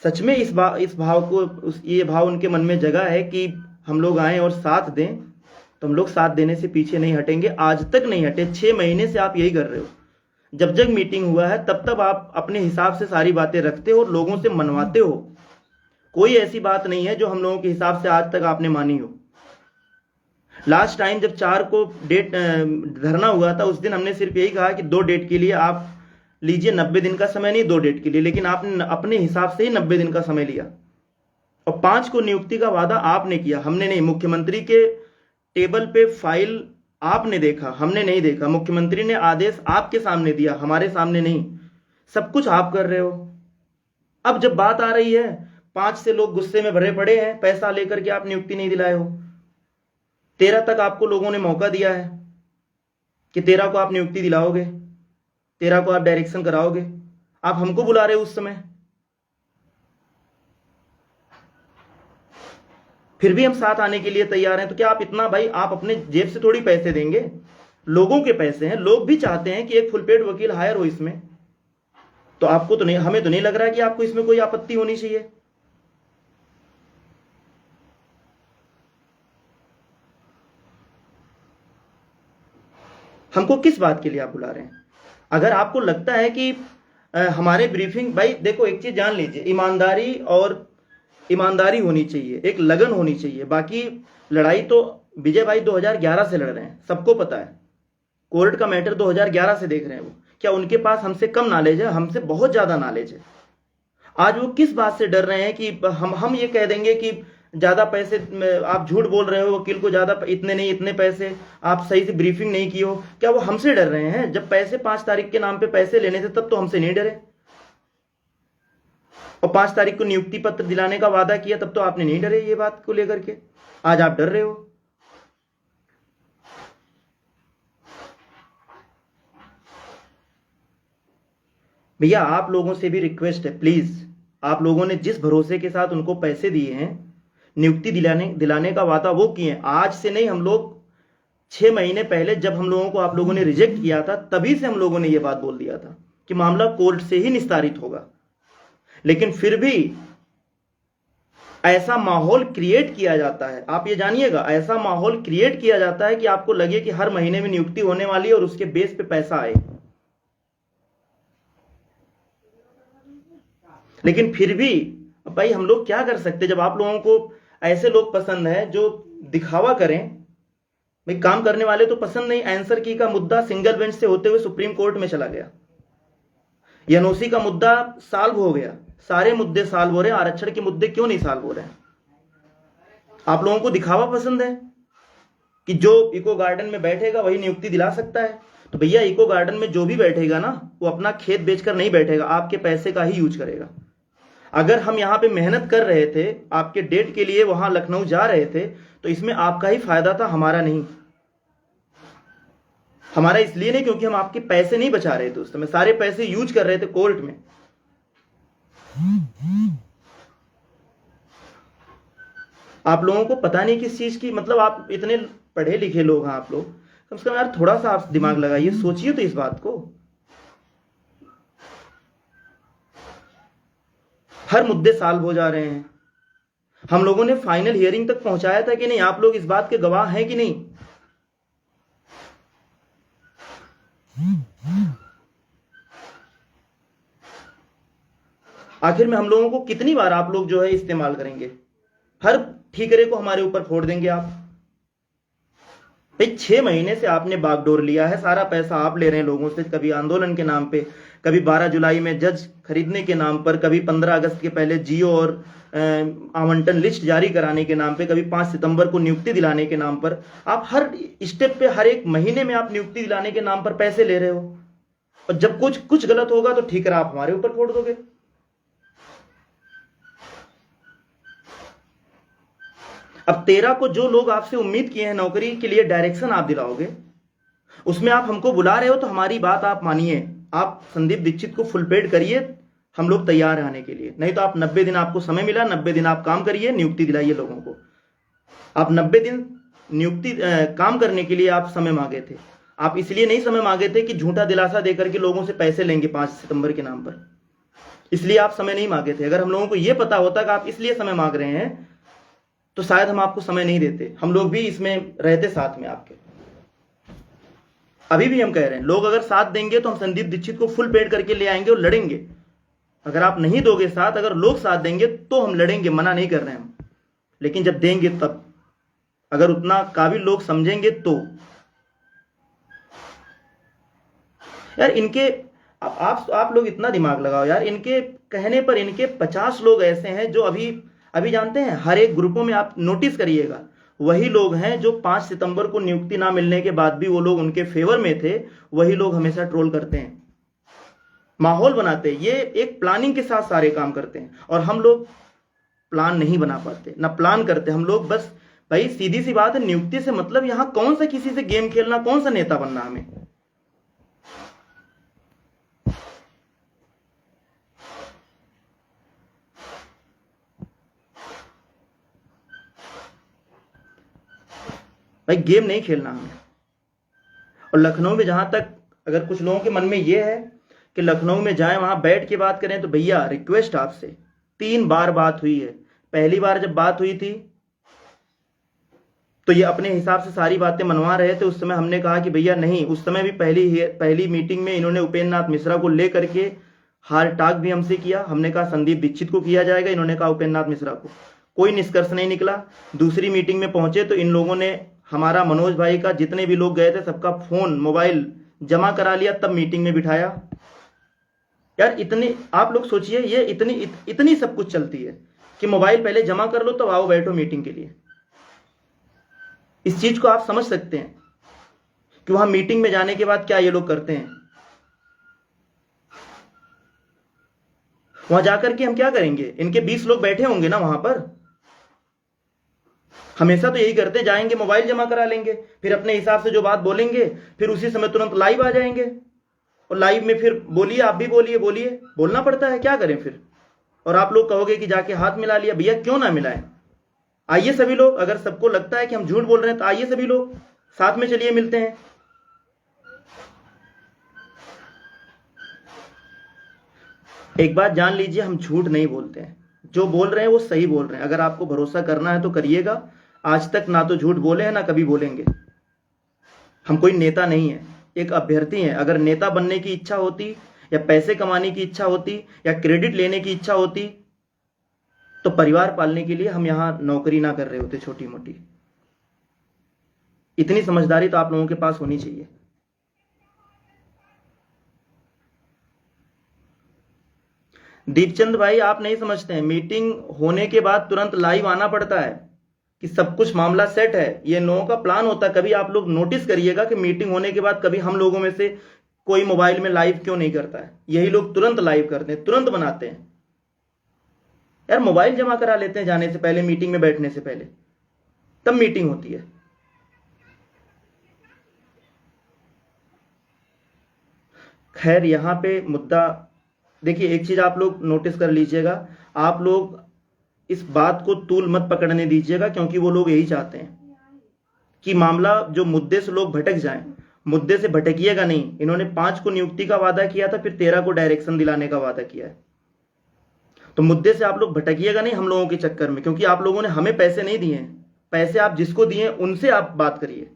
सच में इस भाव को, ये भाव उनके मन में जगा है कि हम लोग आए और साथ दें, तो हम लोग साथ देने से पीछे नहीं हटेंगे। आज तक नहीं हटे, 6 महीने से आप यही कर रहे हो। जब जब मीटिंग हुआ है तब तब आप अपने हिसाब से सारी बातें रखते हो और लोगों से मनवाते हो। कोई ऐसी बात नहीं है जो हम लोगों के हिसाब से आज तक आपने मानी हो। लास्ट टाइम जब 4 को डेट धरना हुआ था, उस दिन हमने सिर्फ यही कहा कि 2 डेट के लिए आप लीजिए, 90 दिन का समय नहीं 2 डेट के लिए, लेकिन आपने अपने हिसाब से ही 90 दिन का समय लिया। और 5 को नियुक्ति का वादा आपने किया, हमने नहीं। मुख्यमंत्री के टेबल पे फाइल आपने देखा, हमने नहीं देखा। मुख्यमंत्री ने आदेश आपके सामने दिया, हमारे सामने नहीं। सब कुछ आप कर रहे हो। अब जब बात आ रही है, 5 से लोग गुस्से में भरे पड़े हैं, पैसा लेकर के आप नियुक्ति नहीं दिलाए हो। 13 तक आपको लोगों ने मौका दिया है कि 13 को आप नियुक्ति दिलाओगे, 13 को आप डायरेक्शन कराओगे। आप हमको बुला रहे हो उस समय, फिर भी हम साथ आने के लिए तैयार हैं। तो क्या आप इतना, भाई आप अपने जेब से थोड़ी पैसे देंगे, लोगों के पैसे हैं। लोग भी चाहते हैं कि एक फुल पेड वकील हायर हो इसमें। तो आपको तो नहीं, हमें तो नहीं लग रहा है कि आपको इसमें कोई आपत्ति होनी चाहिए। हमको किस बात के लिए आप बुला रहे हैं? अगर आपको लगता है कि हमारे ब्रीफिंग, भाई देखो एक चीज जान लीजिए, ईमानदारी और ईमानदारी होनी चाहिए, एक लगन होनी चाहिए। बाकी लड़ाई तो विजय भाई 2011 से लड़ रहे हैं, सबको पता है। कोर्ट का मैटर 2011 से देख रहे हैं वो। क्या उनके पास हमसे कम नॉलेज है? हमसे बहुत ज्यादा नॉलेज है। आज वो किस बात से डर रहे हैं कि हम ये कह देंगे कि ज्यादा पैसे, आप झूठ बोल रहे हो वकील को, ज्यादा इतने नहीं इतने पैसे, आप सही से ब्रीफिंग नहीं की हो। क्या वो हमसे डर रहे हैं? जब पैसे 5 तारीख के नाम पे पैसे लेने थे तब तो हमसे नहीं डरे, और 5 तारीख को नियुक्ति पत्र दिलाने का वादा किया तब तो आपने नहीं डरे ये बात को लेकर के। आज आप डर रहे हो। भैया आप लोगों से भी रिक्वेस्ट है, प्लीज, आप लोगों ने जिस भरोसे के साथ उनको पैसे दिए हैं, नियुक्ति दिलाने का वादा वो किए हैं। आज से नहीं, हम लोग 6 महीने पहले जब हम लोगों को आप लोगों ने रिजेक्ट किया था, तभी से हम लोगों ने ये बात बोल दिया था कि मामला कोर्ट से ही निस्तारित होगा। लेकिन फिर भी ऐसा माहौल क्रिएट किया जाता है, आप ये जानिएगा, ऐसा माहौल क्रिएट किया जाता है कि आपको लगे कि हर महीने में नियुक्ति होने वाली है और उसके बेस पे पैसा आए। लेकिन फिर भी भाई हम लोग क्या कर सकते, जब आप लोगों को ऐसे लोग पसंद है जो दिखावा करें। भाई काम करने वाले तो पसंद नहीं। आंसर की का मुद्दा सिंगल बेंच से होते हुए सुप्रीम कोर्ट में चला गया। एनओसी का मुद्दा सॉल्व हो गया, सारे मुद्दे सॉल्व हो रहे हैं। आरक्षण के मुद्दे क्यों नहीं सॉल्व हो रहे हैं? आप लोगों को दिखावा पसंद है कि जो इको गार्डन में बैठेगा वही नियुक्ति दिला सकता है। तो भैया इको गार्डन में जो भी बैठेगा ना, वो अपना खेत बेचकर नहीं बैठेगा, आपके पैसे का ही यूज करेगा। अगर हम यहां पे मेहनत कर रहे थे, आपके डेट के लिए वहां लखनऊ जा रहे थे, तो इसमें आपका ही फायदा था, हमारा नहीं। हमारा इसलिए नहीं क्योंकि हम आपके पैसे नहीं बचा रहे थे, उस समय सारे पैसे यूज कर रहे थे कोर्ट में। आप लोगों को पता नहीं किस चीज की, मतलब आप इतने पढ़े लिखे लोग हैं आप लोग, कम से कम यार थोड़ा सा आप दिमाग लगाइए, सोचिए तो इस बात को। हर मुद्दे सॉल्व हो जा रहे हैं। हम लोगों ने फाइनल हियरिंग तक पहुंचाया था कि नहीं? आप लोग इस बात के गवाह हैं कि नहीं? आखिर में हम लोगों को कितनी बार आप लोग जो है इस्तेमाल करेंगे? हर ठीकरे को हमारे ऊपर फोड़ देंगे आप। भाई 6 महीने से आपने बागडोर लिया है, सारा पैसा आप ले रहे हैं लोगों से, कभी आंदोलन के नाम पे, कभी 12 जुलाई में जज खरीदने के नाम पर, कभी 15 अगस्त के पहले जियो और आवंटन लिस्ट जारी कराने के नाम पे, कभी 5 सितंबर को नियुक्ति दिलाने के नाम पर। आप हर स्टेप पे, हर एक महीने में आप नियुक्ति दिलाने के नाम पर पैसे ले रहे हो, और जब कुछ गलत होगा तो ठीक है आप हमारे ऊपर फोड़ दोगे। अब 13 को जो लोग आपसे उम्मीद किए हैं नौकरी के लिए, डायरेक्शन आप दिलाओगे, उसमें आप हमको बुला रहे हो तो हमारी बात आप मानिए, आप संदीप दीक्षित को फुल पेड करिए, हम लोग तैयार हैं आने के लिए। नहीं तो आप 90 दिन आपको समय मिला, 90 दिन आप काम करिए, नियुक्ति दिलाइए लोगों को। आप 90 दिन नियुक्ति काम करने के लिए आप समय मांगे थे। आप इसलिए नहीं समय मांगे थे कि झूठा दिलासा देकर के लोगों से पैसे लेंगे 5 सितंबर के नाम पर, इसलिए आप समय नहीं मांगे थे। अगर हम लोगों को यह पता होता कि आप इसलिए समय मांग रहे हैं तो शायद हम आपको समय नहीं देते, हम लोग भी इसमें रहते साथ में आपके। अभी भी हम कह रहे हैं, लोग अगर साथ देंगे तो हम संदीप दीक्षित को फुल पेड करके ले आएंगे और लड़ेंगे। अगर आप नहीं दोगे साथ, अगर लोग साथ देंगे तो हम लड़ेंगे, मना नहीं कर रहे हैं हम, लेकिन जब देंगे तब, अगर उतना काबिल लोग समझेंगे तो। यार इनके, आप लोग इतना दिमाग लगाओ यार, इनके कहने पर इनके 50 लोग ऐसे हैं जो अभी जानते हैं, हर एक ग्रुपों में आप नोटिस करिएगा, वही लोग हैं जो 5 सितंबर को नियुक्ति ना मिलने के बाद भी वो लोग उनके फेवर में थे, वही लोग हमेशा ट्रोल करते हैं, माहौल बनाते हैं। ये एक प्लानिंग के साथ सारे काम करते हैं, और हम लोग प्लान नहीं बना पाते, ना प्लान करते हम लोग। बस भाई सीधी सी बात है, नियुक्ति से मतलब यहां कौन सा किसी से गेम खेलना, कौन सा नेता बनना हमें। भाई गेम नहीं खेलना हमें। और लखनऊ में जहां तक, अगर कुछ लोगों के मन में यह है कि लखनऊ में जाएं वहां बैठ के बात करें, तो भैया रिक्वेस्ट आपसे, 3 बार बात हुई है। पहली बार जब बात हुई थी तो ये अपने हिसाब से सारी बातें मनवा रहे थे, उस समय हमने कहा कि भैया नहीं। उस समय भी पहली मीटिंग में इन्होंने उपेंद्र नाथ मिश्रा को लेकर के हार टाक भी हमसे किया। हमने कहा संदीप दीक्षित को किया जाएगा, इन्होंने कहा उपेंद्र नाथ मिश्रा को। कोई निष्कर्ष नहीं निकला। दूसरी मीटिंग में पहुंचे तो इन लोगों ने हमारा, मनोज भाई का, जितने भी लोग गए थे सबका फोन मोबाइल जमा करा लिया, तब मीटिंग में बिठाया। यार इतनी, आप लोग सोचिए, ये इतनी सब कुछ चलती है कि मोबाइल पहले जमा कर लो तब आओ बैठो मीटिंग के लिए। इस चीज को आप समझ सकते हैं कि वहां मीटिंग में जाने के बाद क्या ये लोग करते हैं। वहां जाकर के हम क्या करेंगे, इनके 20 लोग बैठे होंगे ना वहां पर। हमेशा तो यही करते, जाएंगे मोबाइल जमा करा लेंगे, फिर अपने हिसाब से जो बात बोलेंगे, फिर उसी समय तुरंत लाइव आ जाएंगे, और लाइव में फिर बोलिए, आप भी बोलिए, बोलना पड़ता है, क्या करें फिर। और आप लोग कहोगे कि जाके हाथ मिला लिया। भैया क्यों ना मिलाएं, आइए सभी लोग। अगर सबको लगता है कि हम झूठ बोल रहे हैं तो आइए सभी लोग साथ में, चलिए मिलते हैं। एक बात जान लीजिए, हम झूठ नहीं बोलते हैं, जो बोल रहे हैं वो सही बोल रहे हैं। अगर आपको भरोसा करना है तो करिएगा। आज तक ना तो झूठ बोले हैं, ना कभी बोलेंगे। हम कोई नेता नहीं है, एक अभ्यर्थी हैं। अगर नेता बनने की इच्छा होती, या पैसे कमाने की इच्छा होती, या क्रेडिट लेने की इच्छा होती, तो परिवार पालने के लिए हम यहां नौकरी ना कर रहे होते छोटी मोटी। इतनी समझदारी तो आप लोगों के पास होनी चाहिए। दीपचंद भाई आप नहीं समझते हैं, मीटिंग होने के बाद तुरंत लाइव आना पड़ता है कि सब कुछ मामला सेट है। ये इन लोगों का प्लान होता है। कभी आप लोग नोटिस करिएगा कि मीटिंग होने के बाद कभी हम लोगों में से कोई मोबाइल में लाइव क्यों नहीं करता है। यही लोग तुरंत लाइव करते हैं, तुरंत बनाते हैं। यार मोबाइल जमा करा लेते हैं जाने से पहले, मीटिंग में बैठने से पहले, तब मीटिंग होती है। खैर यहां पे मुद्दा देखिए, एक चीज आप लोग नोटिस कर लीजिएगा, आप लोग इस बात को तूल मत पकड़ने दीजिएगा, क्योंकि वो लोग यही चाहते हैं कि मामला, जो मुद्दे से लोग भटक जाएं। मुद्दे से भटकिएगा नहीं। इन्होंने 5 को नियुक्ति का वादा किया था, फिर 13 को डायरेक्शन दिलाने का वादा किया है। तो मुद्दे से आप लोग भटकिएगा नहीं हम लोगों के चक्कर में, क्योंकि आप लोगों ने हमें पैसे नहीं दिए हैं। पैसे आप जिसको दिए उनसे आप बात करिए।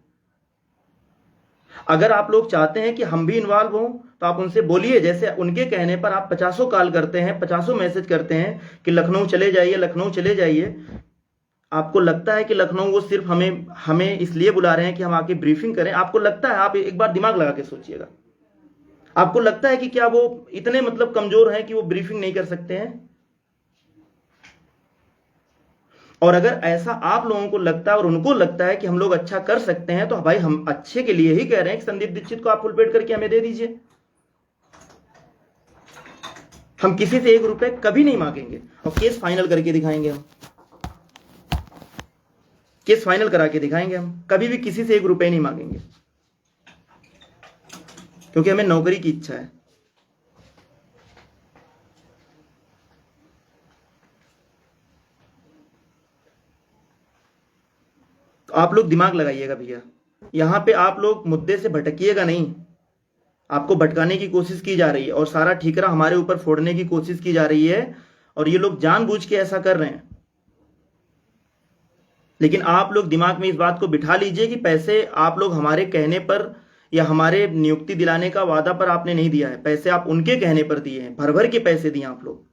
अगर आप लोग चाहते हैं कि हम भी इन्वॉल्व हों तो आप उनसे बोलिए। जैसे उनके कहने पर आप 50 कॉल करते हैं, 50 मैसेज करते हैं कि लखनऊ चले जाइए, लखनऊ चले जाइए। आपको लगता है कि लखनऊ वो सिर्फ हमें हमें इसलिए बुला रहे हैं कि हम आके ब्रीफिंग करें? आपको लगता है? आप एक बार दिमाग लगा के सोचिएगा। आपको लगता है कि क्या वो इतने मतलब कमजोर हैं कि वो ब्रीफिंग नहीं कर सकते हैं? और अगर ऐसा आप लोगों को लगता है और उनको लगता है कि हम लोग अच्छा कर सकते हैं, तो भाई हम अच्छे के लिए ही कह रहे हैं कि संदीप दीक्षित को आप फुल पेड करके हमें दे दीजिए। हम किसी से 1 रुपए कभी नहीं मांगेंगे और केस फाइनल करके दिखाएंगे। हम केस फाइनल करा के दिखाएंगे। हम कभी भी किसी से 1 रुपए नहीं मांगेंगे, क्योंकि हमें नौकरी की इच्छा है। तो आप लोग दिमाग लगाइएगा भैया, यहां पे आप लोग मुद्दे से भटकिएगा नहीं। आपको भटकाने की कोशिश की जा रही है और सारा ठीकरा हमारे ऊपर फोड़ने की कोशिश की जा रही है, और ये लोग जानबूझ के ऐसा कर रहे हैं। लेकिन आप लोग दिमाग में इस बात को बिठा लीजिए कि पैसे आप लोग हमारे कहने पर या हमारे नियुक्ति दिलाने का वादा पर आपने नहीं दिया है, पैसे आप उनके कहने पर दिए हैं, भर भर के पैसे दिए आप लोग।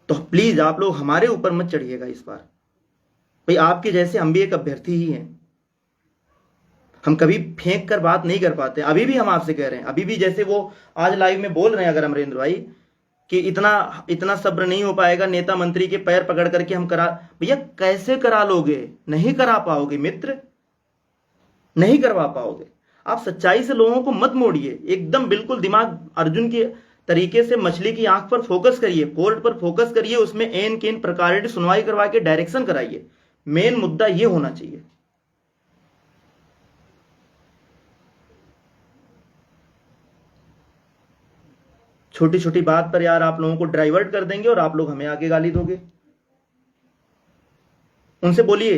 तो प्लीज आप लोग हमारे ऊपर मत चढ़िएगा इस बार। भाई आपके जैसे हम भी एक अभ्यर्थी ही हैं, हम कभी फेंक कर बात नहीं कर पाते। अभी भी हम आपसे कह रहे हैं, अभी भी जैसे वो आज लाइव में बोल रहे हैं अगर अमरेंद्र भाई कि इतना इतना सब्र नहीं हो पाएगा नेता मंत्री के पैर पकड़ करके हम करा। भैया कैसे करा लोगे? नहीं करा पाओगे मित्र, नहीं करवा पाओगे। आप सच्चाई से लोगों को मत मोड़िए, एकदम बिल्कुल दिमाग अर्जुन के तरीके से मछली की आंख पर फोकस करिए, कोर्ट पर फोकस करिए, उसमें एन केन प्रकार की सुनवाई करवा के डायरेक्शन कराइए। मेन मुद्दा ये होना चाहिए। छोटी छोटी बात पर यार आप लोगों को डाइवर्ट कर देंगे और आप लोग हमें आगे गाली दोगे। उनसे बोलिए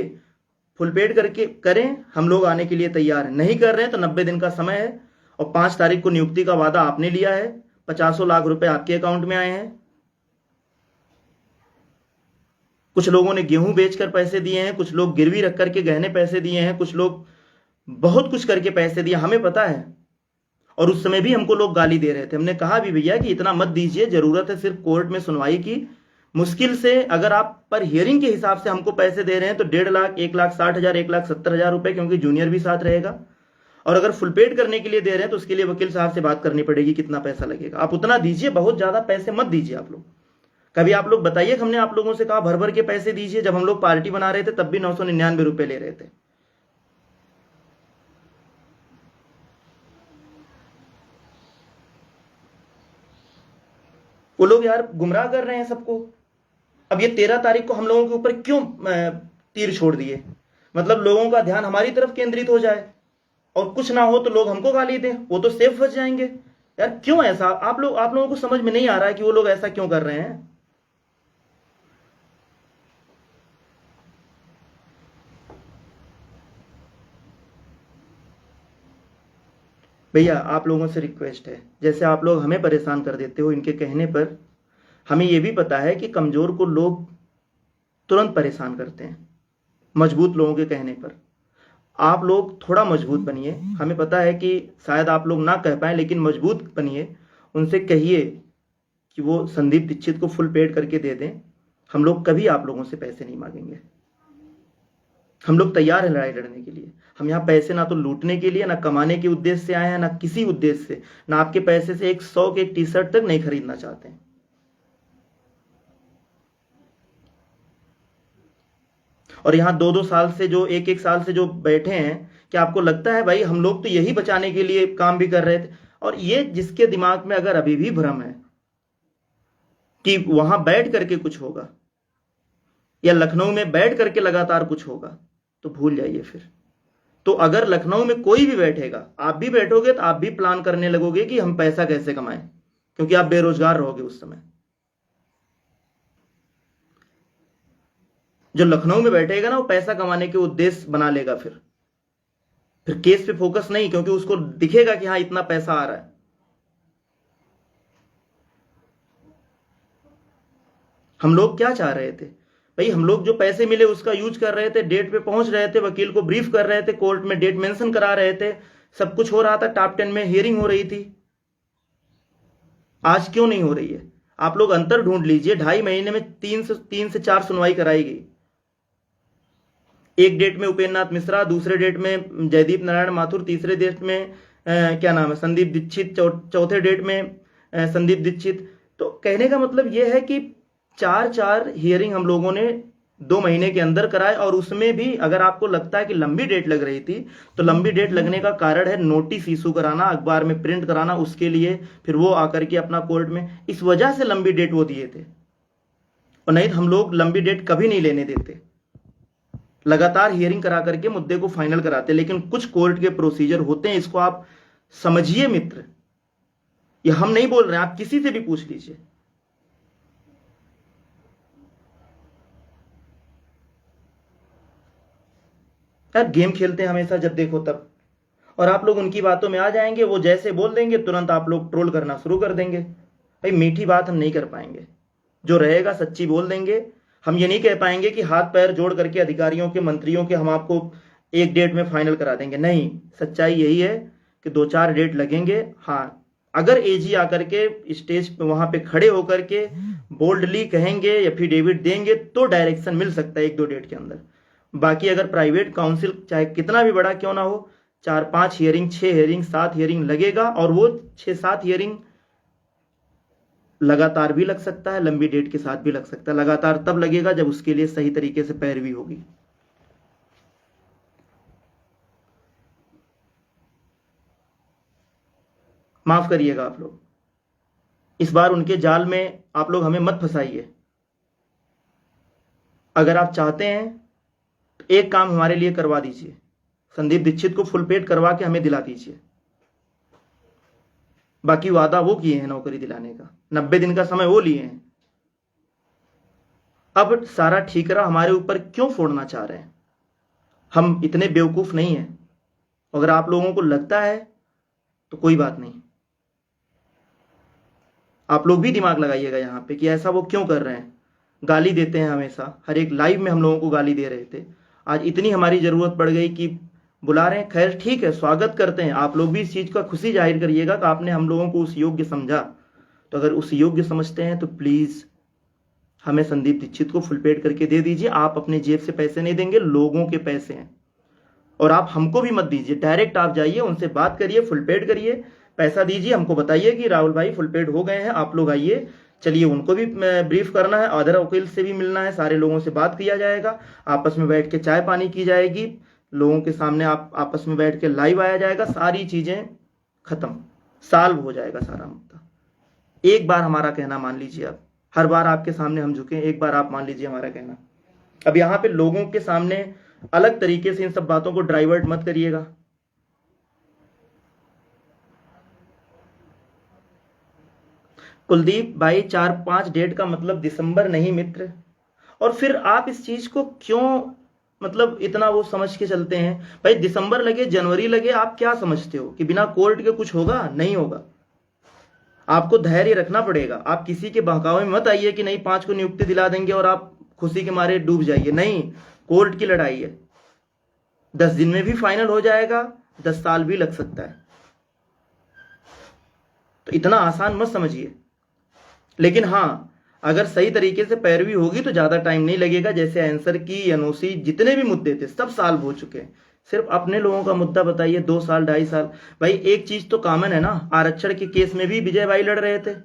फुल पेड करके करें, हम लोग आने के लिए तैयार हैं। नहीं कर रहे हैं तो 90 दिन का समय है, और 5 तारीख को नियुक्ति का वादा आपने लिया है। 50 लाख रुपए आपके अकाउंट में आए हैं। कुछ लोगों ने गेहूं बेचकर पैसे दिए हैं, कुछ लोग गिरवी रख करके गहने पैसे दिए हैं, कुछ लोग बहुत कुछ करके पैसे दिए, हमें पता है। और उस समय भी हमको लोग गाली दे रहे थे। हमने कहा भी भैया कि इतना मत दीजिए, जरूरत है सिर्फ कोर्ट में सुनवाई की। मुश्किल से अगर आप पर हियरिंग के हिसाब से हमको पैसे दे रहे हैं तो 1.5 लाख, 1,60,000, 1,70,000 रुपए, क्योंकि जूनियर भी साथ रहेगा। और अगर फुल पेड करने के लिए दे रहे हैं तो उसके लिए वकील साहब से बात करनी पड़ेगी कितना पैसा लगेगा। आप उतना दीजिए, बहुत ज्यादा पैसे मत दीजिए आप लोग। कभी आप लोग बताइए, हमने आप लोगों से कहा भर भर के पैसे दीजिए? जब हम लोग पार्टी बना रहे थे तब भी 999 रुपए ले रहे थे। वो लोग यार गुमराह कर रहे हैं सबको। अब ये 13 तारीख को हम लोगों के ऊपर क्यों तीर छोड़ दिए? मतलब लोगों का ध्यान हमारी तरफ केंद्रित हो जाए और कुछ ना हो तो लोग हमको गाली दें, वो तो सेफ बच जाएंगे। यार क्यों ऐसा? आप लोगों को समझ में नहीं आ रहा है कि वो लोग ऐसा क्यों कर रहे हैं? भैया आप लोगों से रिक्वेस्ट है, जैसे आप लोग हमें परेशान कर देते हो इनके कहने पर, हमें यह भी पता है कि कमजोर को लोग तुरंत परेशान करते हैं मजबूत लोगों के कहने पर। आप लोग थोड़ा मजबूत बनिए। हमें पता है कि शायद आप लोग ना कह पाए, लेकिन मजबूत बनिए। उनसे कहिए कि वो संदीप दीक्षित को फुल पेड करके दे दें। हम लोग कभी आप लोगों से पैसे नहीं मांगेंगे। हम लोग तैयार हैं लड़ाई लड़ने के लिए। हम यहाँ पैसे ना तो लूटने के लिए, ना कमाने के उद्देश्य से आए हैं, ना किसी उद्देश्य से, ना आपके पैसे से 100 के एक टी शर्ट तक नहीं खरीदना चाहते हैं। और यहाँ 2-2 साल से जो 1-1 साल से जो बैठे हैं, क्या आपको लगता है भाई हम लोग तो यही बचाने के लिए काम भी कर रहे थे? और ये जिसके दिमाग में अगर अभी भी भ्रम है कि वहां बैठ करके कुछ होगा या लखनऊ में बैठ करके लगातार कुछ होगा, तो भूल जाइए फिर। तो अगर लखनऊ में कोई भी बैठेगा, आप भी बैठोगे तो आप भी प्लान करने लगोगे कि हम पैसा कैसे कमाएं, क्योंकि आप बेरोजगार रहोगे उस समय। जो लखनऊ में बैठेगा ना, वो पैसा कमाने के उद्देश्य बना लेगा। फिर केस पे फोकस नहीं, क्योंकि उसको दिखेगा कि हाँ इतना पैसा आ रहा है। हम लोग क्या चाह रहे थे भाई? हम लोग जो पैसे मिले उसका यूज कर रहे थे, डेट पे पहुंच रहे थे, वकील को ब्रीफ कर रहे थे, कोर्ट में डेट मेंशन करा रहे थे, सब कुछ हो रहा था, टॉप 10 में हियरिंग हो रही थी। आज क्यों नहीं हो रही है? आप लोग अंतर ढूंढ लीजिए। 2.5 महीने में 3 से 4 सुनवाई कराई गई। एक डेट में उपेंद्र नाथ मिश्रा, दूसरे डेट में जयदीप नारायण माथुर, तीसरे डेट में क्या नाम है संदीप दीक्षित, चौथे डेट में संदीप दीक्षित। तो कहने का मतलब यह है कि 4 हियरिंग हम लोगों ने 2 महीने के अंदर कराए, और उसमें भी अगर आपको लगता है कि लंबी डेट लग रही थी, तो लंबी डेट लगने का कारण है नोटिस इशू कराना, अखबार में प्रिंट कराना, उसके लिए फिर वो आकर के अपना कोर्ट में, इस वजह से लंबी डेट वो दिए थे। और नहीं तो हम लोग लंबी डेट कभी नहीं लेने देते, लगातार हियरिंग करा करके मुद्दे को फाइनल कराते। लेकिन कुछ कोर्ट के प्रोसीजर होते हैं, इसको आप समझिए मित्र, ये हम नहीं बोल रहे हैं, आप किसी से भी पूछ लीजिए। यार गेम खेलते हैं हमेशा जब देखो तब, और आप लोग उनकी बातों में आ जाएंगे, वो जैसे बोल देंगे तुरंत आप लोग ट्रोल करना शुरू कर देंगे। भाई मीठी बात हम नहीं कर पाएंगे, जो रहेगा सच्ची बोल देंगे। हम ये नहीं कह पाएंगे कि हाथ पैर जोड़ करके अधिकारियों के, मंत्रियों के, हम आपको एक डेट में फाइनल करा देंगे, नहीं। सच्चाई यही है कि 2-4 डेट लगेंगे। हाँ, अगर एजी आकर के स्टेज पे वहां पे खड़े होकर के बोल्डली कहेंगे या फिर डेविड देंगे तो डायरेक्शन मिल सकता है 1-2 डेट के अंदर। बाकी अगर प्राइवेट काउंसिल चाहे कितना भी बड़ा क्यों ना हो, 4-5 हियरिंग, 6 हियरिंग, 7 हियरिंग लगेगा, और वो 6-7 हियरिंग लगातार भी लग सकता है, लंबी डेट के साथ भी लग सकता है। लगातार तब लगेगा जब उसके लिए सही तरीके से पैरवी होगी। माफ करिएगा आप लोग, इस बार उनके जाल में आप लोग हमें मत फंसाइए। अगर आप चाहते हैं तो एक काम हमारे लिए करवा दीजिए, संदीप दीक्षित को फुल पेड करवा के हमें दिला दीजिए। बाकी वादा वो किए हैं नौकरी दिलाने का, 90 दिन का समय वो लिए हैं। अब सारा ठीकरा हमारे ऊपर क्यों फोड़ना चाह रहे हैं? हम इतने बेवकूफ नहीं हैं। अगर आप लोगों को लगता है तो कोई बात नहीं, आप लोग भी दिमाग लगाइएगा यहाँ पे कि ऐसा वो क्यों कर रहे हैं। गाली देते हैं हमेशा, हर एक लाइव में हम लोगों को गाली दे रहे थे, आज इतनी हमारी जरूरत पड़ गई कि बुला रहे हैं। खैर ठीक है, स्वागत करते हैं। आप लोग भी इस चीज का खुशी जाहिर करिएगा कि आपने हम लोगों को उस योग्य समझा। तो अगर उस योग्य समझते हैं तो प्लीज हमें संदीप दीक्षित को फुल पेड करके दे दीजिए। आप अपने जेब से पैसे नहीं देंगे, लोगों के पैसे हैं, और आप हमको भी मत दीजिए। डायरेक्ट आप जाइए, उनसे बात करिए, फुल पेड करिए, पैसा दीजिए, हमको बताइए कि राहुल भाई फुल पेड हो गए हैं, आप लोग आइए। चलिए, उनको भी ब्रीफ करना है, अदर वकील से भी मिलना है, सारे लोगों से बात किया जाएगा, आपस में बैठ के चाय पानी की जाएगी, लोगों के सामने आप आपस में बैठ के लाइव आया जाएगा, सारी चीजें खत्म, सॉल्व हो जाएगा सारा मुद्दा। एक बार हमारा कहना मान लीजिए आप, हर बार आपके सामने हम झुके, एक बार आप मान लीजिए हमारा कहना। अब यहाँ पे लोगों के सामने अलग तरीके से इन सब बातों को डाइवर्ट मत करिएगा। कुलदीप भाई, 4-5 डेट का मतलब दिसंबर नहीं मित्र। और फिर आप इस चीज को क्यों मतलब इतना वो समझ के चलते हैं? भाई दिसंबर लगे, जनवरी लगे, आप क्या समझते हो कि बिना कोर्ट के कुछ होगा? नहीं होगा। आपको धैर्य रखना पड़ेगा। आप किसी के बहकावे में मत आइए कि नहीं 5 को नियुक्ति दिला देंगे और आप खुशी के मारे डूब जाइए। नहीं, कोर्ट की लड़ाई है, 10 दिन में भी फाइनल हो जाएगा, 10 साल भी लग सकता है। तो इतना आसान मत समझिए। लेकिन हाँ, अगर सही तरीके से पैरवी होगी तो ज्यादा टाइम नहीं लगेगा। जैसे आंसर की, एनओसी, जितने भी मुद्दे थे सब सॉल्व हो चुके हैं। सिर्फ अपने लोगों का मुद्दा बताइए, 2 साल 2.5 साल। भाई एक चीज तो कॉमन है ना, आरक्षण के केस में भी विजय भाई लड़ रहे थे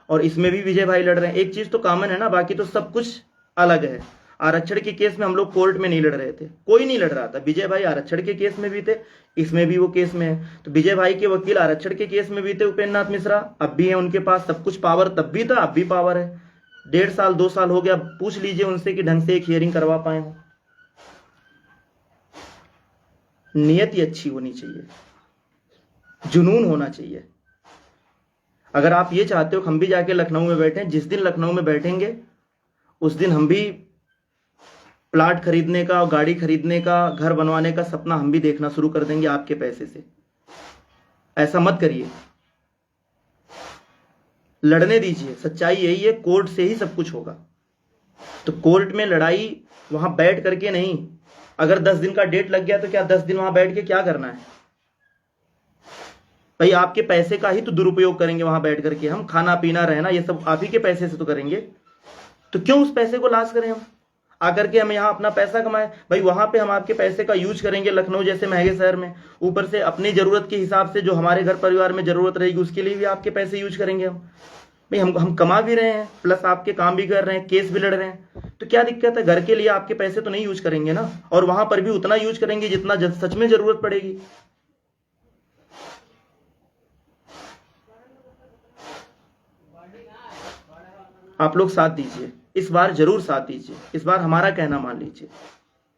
और इसमें भी विजय भाई लड़ रहे हैं। एक चीज तो कॉमन है ना, बाकी तो सब कुछ अलग है। आरक्षण के केस में हम लोग कोर्ट में नहीं लड़ रहे थे, कोई नहीं लड़ रहा था। विजय भाई आरक्षण के केस में भी थे, इसमें भी वो केस में है। तो विजय भाई के वकील आरक्षण के केस में भी थे, उपेंद्र नाथ मिश्रा, अब भी है उनके पास सब कुछ पावर, तब भी था, अब भी पावर है। 1.5 साल 2 साल हो गया, पूछ लीजिए उनसे कि ढंग से एक हियरिंग करवा पाए हो। नियत ही अच्छी होनी चाहिए, जुनून होना चाहिए। अगर आप ये चाहते हो हम भी जाके लखनऊ में बैठे, जिस दिन लखनऊ में बैठेंगे उस दिन हम भी प्लाट खरीदने का, गाड़ी खरीदने का, घर बनवाने का सपना हम भी देखना शुरू कर देंगे आपके पैसे से। ऐसा मत करिए, लड़ने दीजिए। सच्चाई यही है, कोर्ट से ही सब कुछ होगा। तो कोर्ट में लड़ाई वहां बैठ करके नहीं। अगर 10 दिन का डेट लग गया तो क्या 10 दिन वहां बैठ के क्या करना है? भाई आपके पैसे का ही तो दुरुपयोग करेंगे वहां बैठ करके। हम खाना पीना रहना ये सब आप ही के पैसे से तो करेंगे, तो क्यों उस पैसे को लॉस करें हम? आकर के हम यहाँ अपना पैसा कमाए। भाई वहां पे हम आपके पैसे का यूज करेंगे लखनऊ जैसे महंगे शहर में, ऊपर से अपनी जरूरत के हिसाब से जो हमारे घर परिवार में जरूरत रहेगी उसके लिए भी आपके पैसे यूज करेंगे हम। भाई हम कमा भी रहे हैं प्लस आपके काम भी कर रहे हैं, केस भी लड़ रहे हैं, तो क्या दिक्कत है? घर के लिए आपके पैसे तो नहीं यूज करेंगे ना, और वहां पर भी उतना यूज करेंगे जितना सच में जरूरत पड़ेगी। आप लोग साथ दीजिए, इस बार जरूर साथ दीजिए, इस बार हमारा कहना मान लीजिए।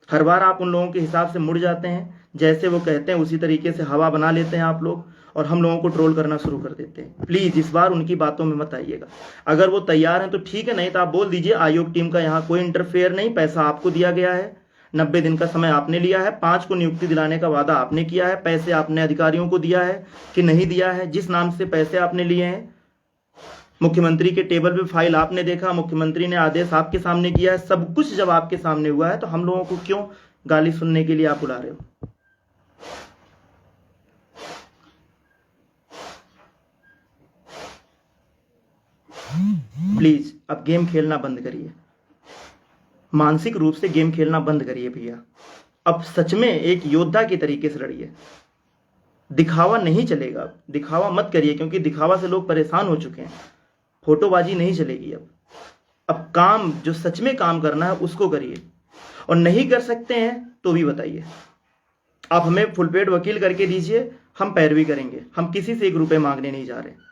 हर बार आप उन लोगों के हिसाब से मुड़ जाते हैं, जैसे वो कहते हैं उसी तरीके से हवा बना लेते हैं आप लोग, और हम लोगों को ट्रोल करना शुरू कर देते हैं। प्लीज इस बार उनकी बातों में मत आइएगा। अगर वो तैयार हैं तो ठीक है, नहीं तो आप बोल दीजिए आयोग टीम का यहाँ कोई इंटरफेयर नहीं, पैसा आपको दिया गया है, 90 दिन का समय आपने लिया है, 5 को नियुक्ति दिलाने का वादा आपने किया है, पैसे आपने अधिकारियों को दिया है कि नहीं दिया है? जिस नाम से पैसे आपने लिए हैं, मुख्यमंत्री के टेबल पे फाइल आपने देखा, मुख्यमंत्री ने आदेश आपके सामने किया है, सब कुछ जब आपके सामने हुआ है तो हम लोगों को क्यों गाली सुनने के लिए आप बुला रहे हो? प्लीज अब गेम खेलना बंद करिए, मानसिक रूप से गेम खेलना बंद करिए भैया। अब सच में एक योद्धा की तरीके से लड़िए, दिखावा नहीं चलेगा, दिखावा मत करिए, क्योंकि दिखावा से लोग परेशान हो चुके हैं। फोटोबाजी नहीं चलेगी अब काम जो सच में काम करना है उसको करिए, और नहीं कर सकते हैं तो भी बताइए। आप हमें फुल पेड वकील करके दीजिए, हम पैरवी करेंगे, हम किसी से 1 रुपए मांगने नहीं जा रहे।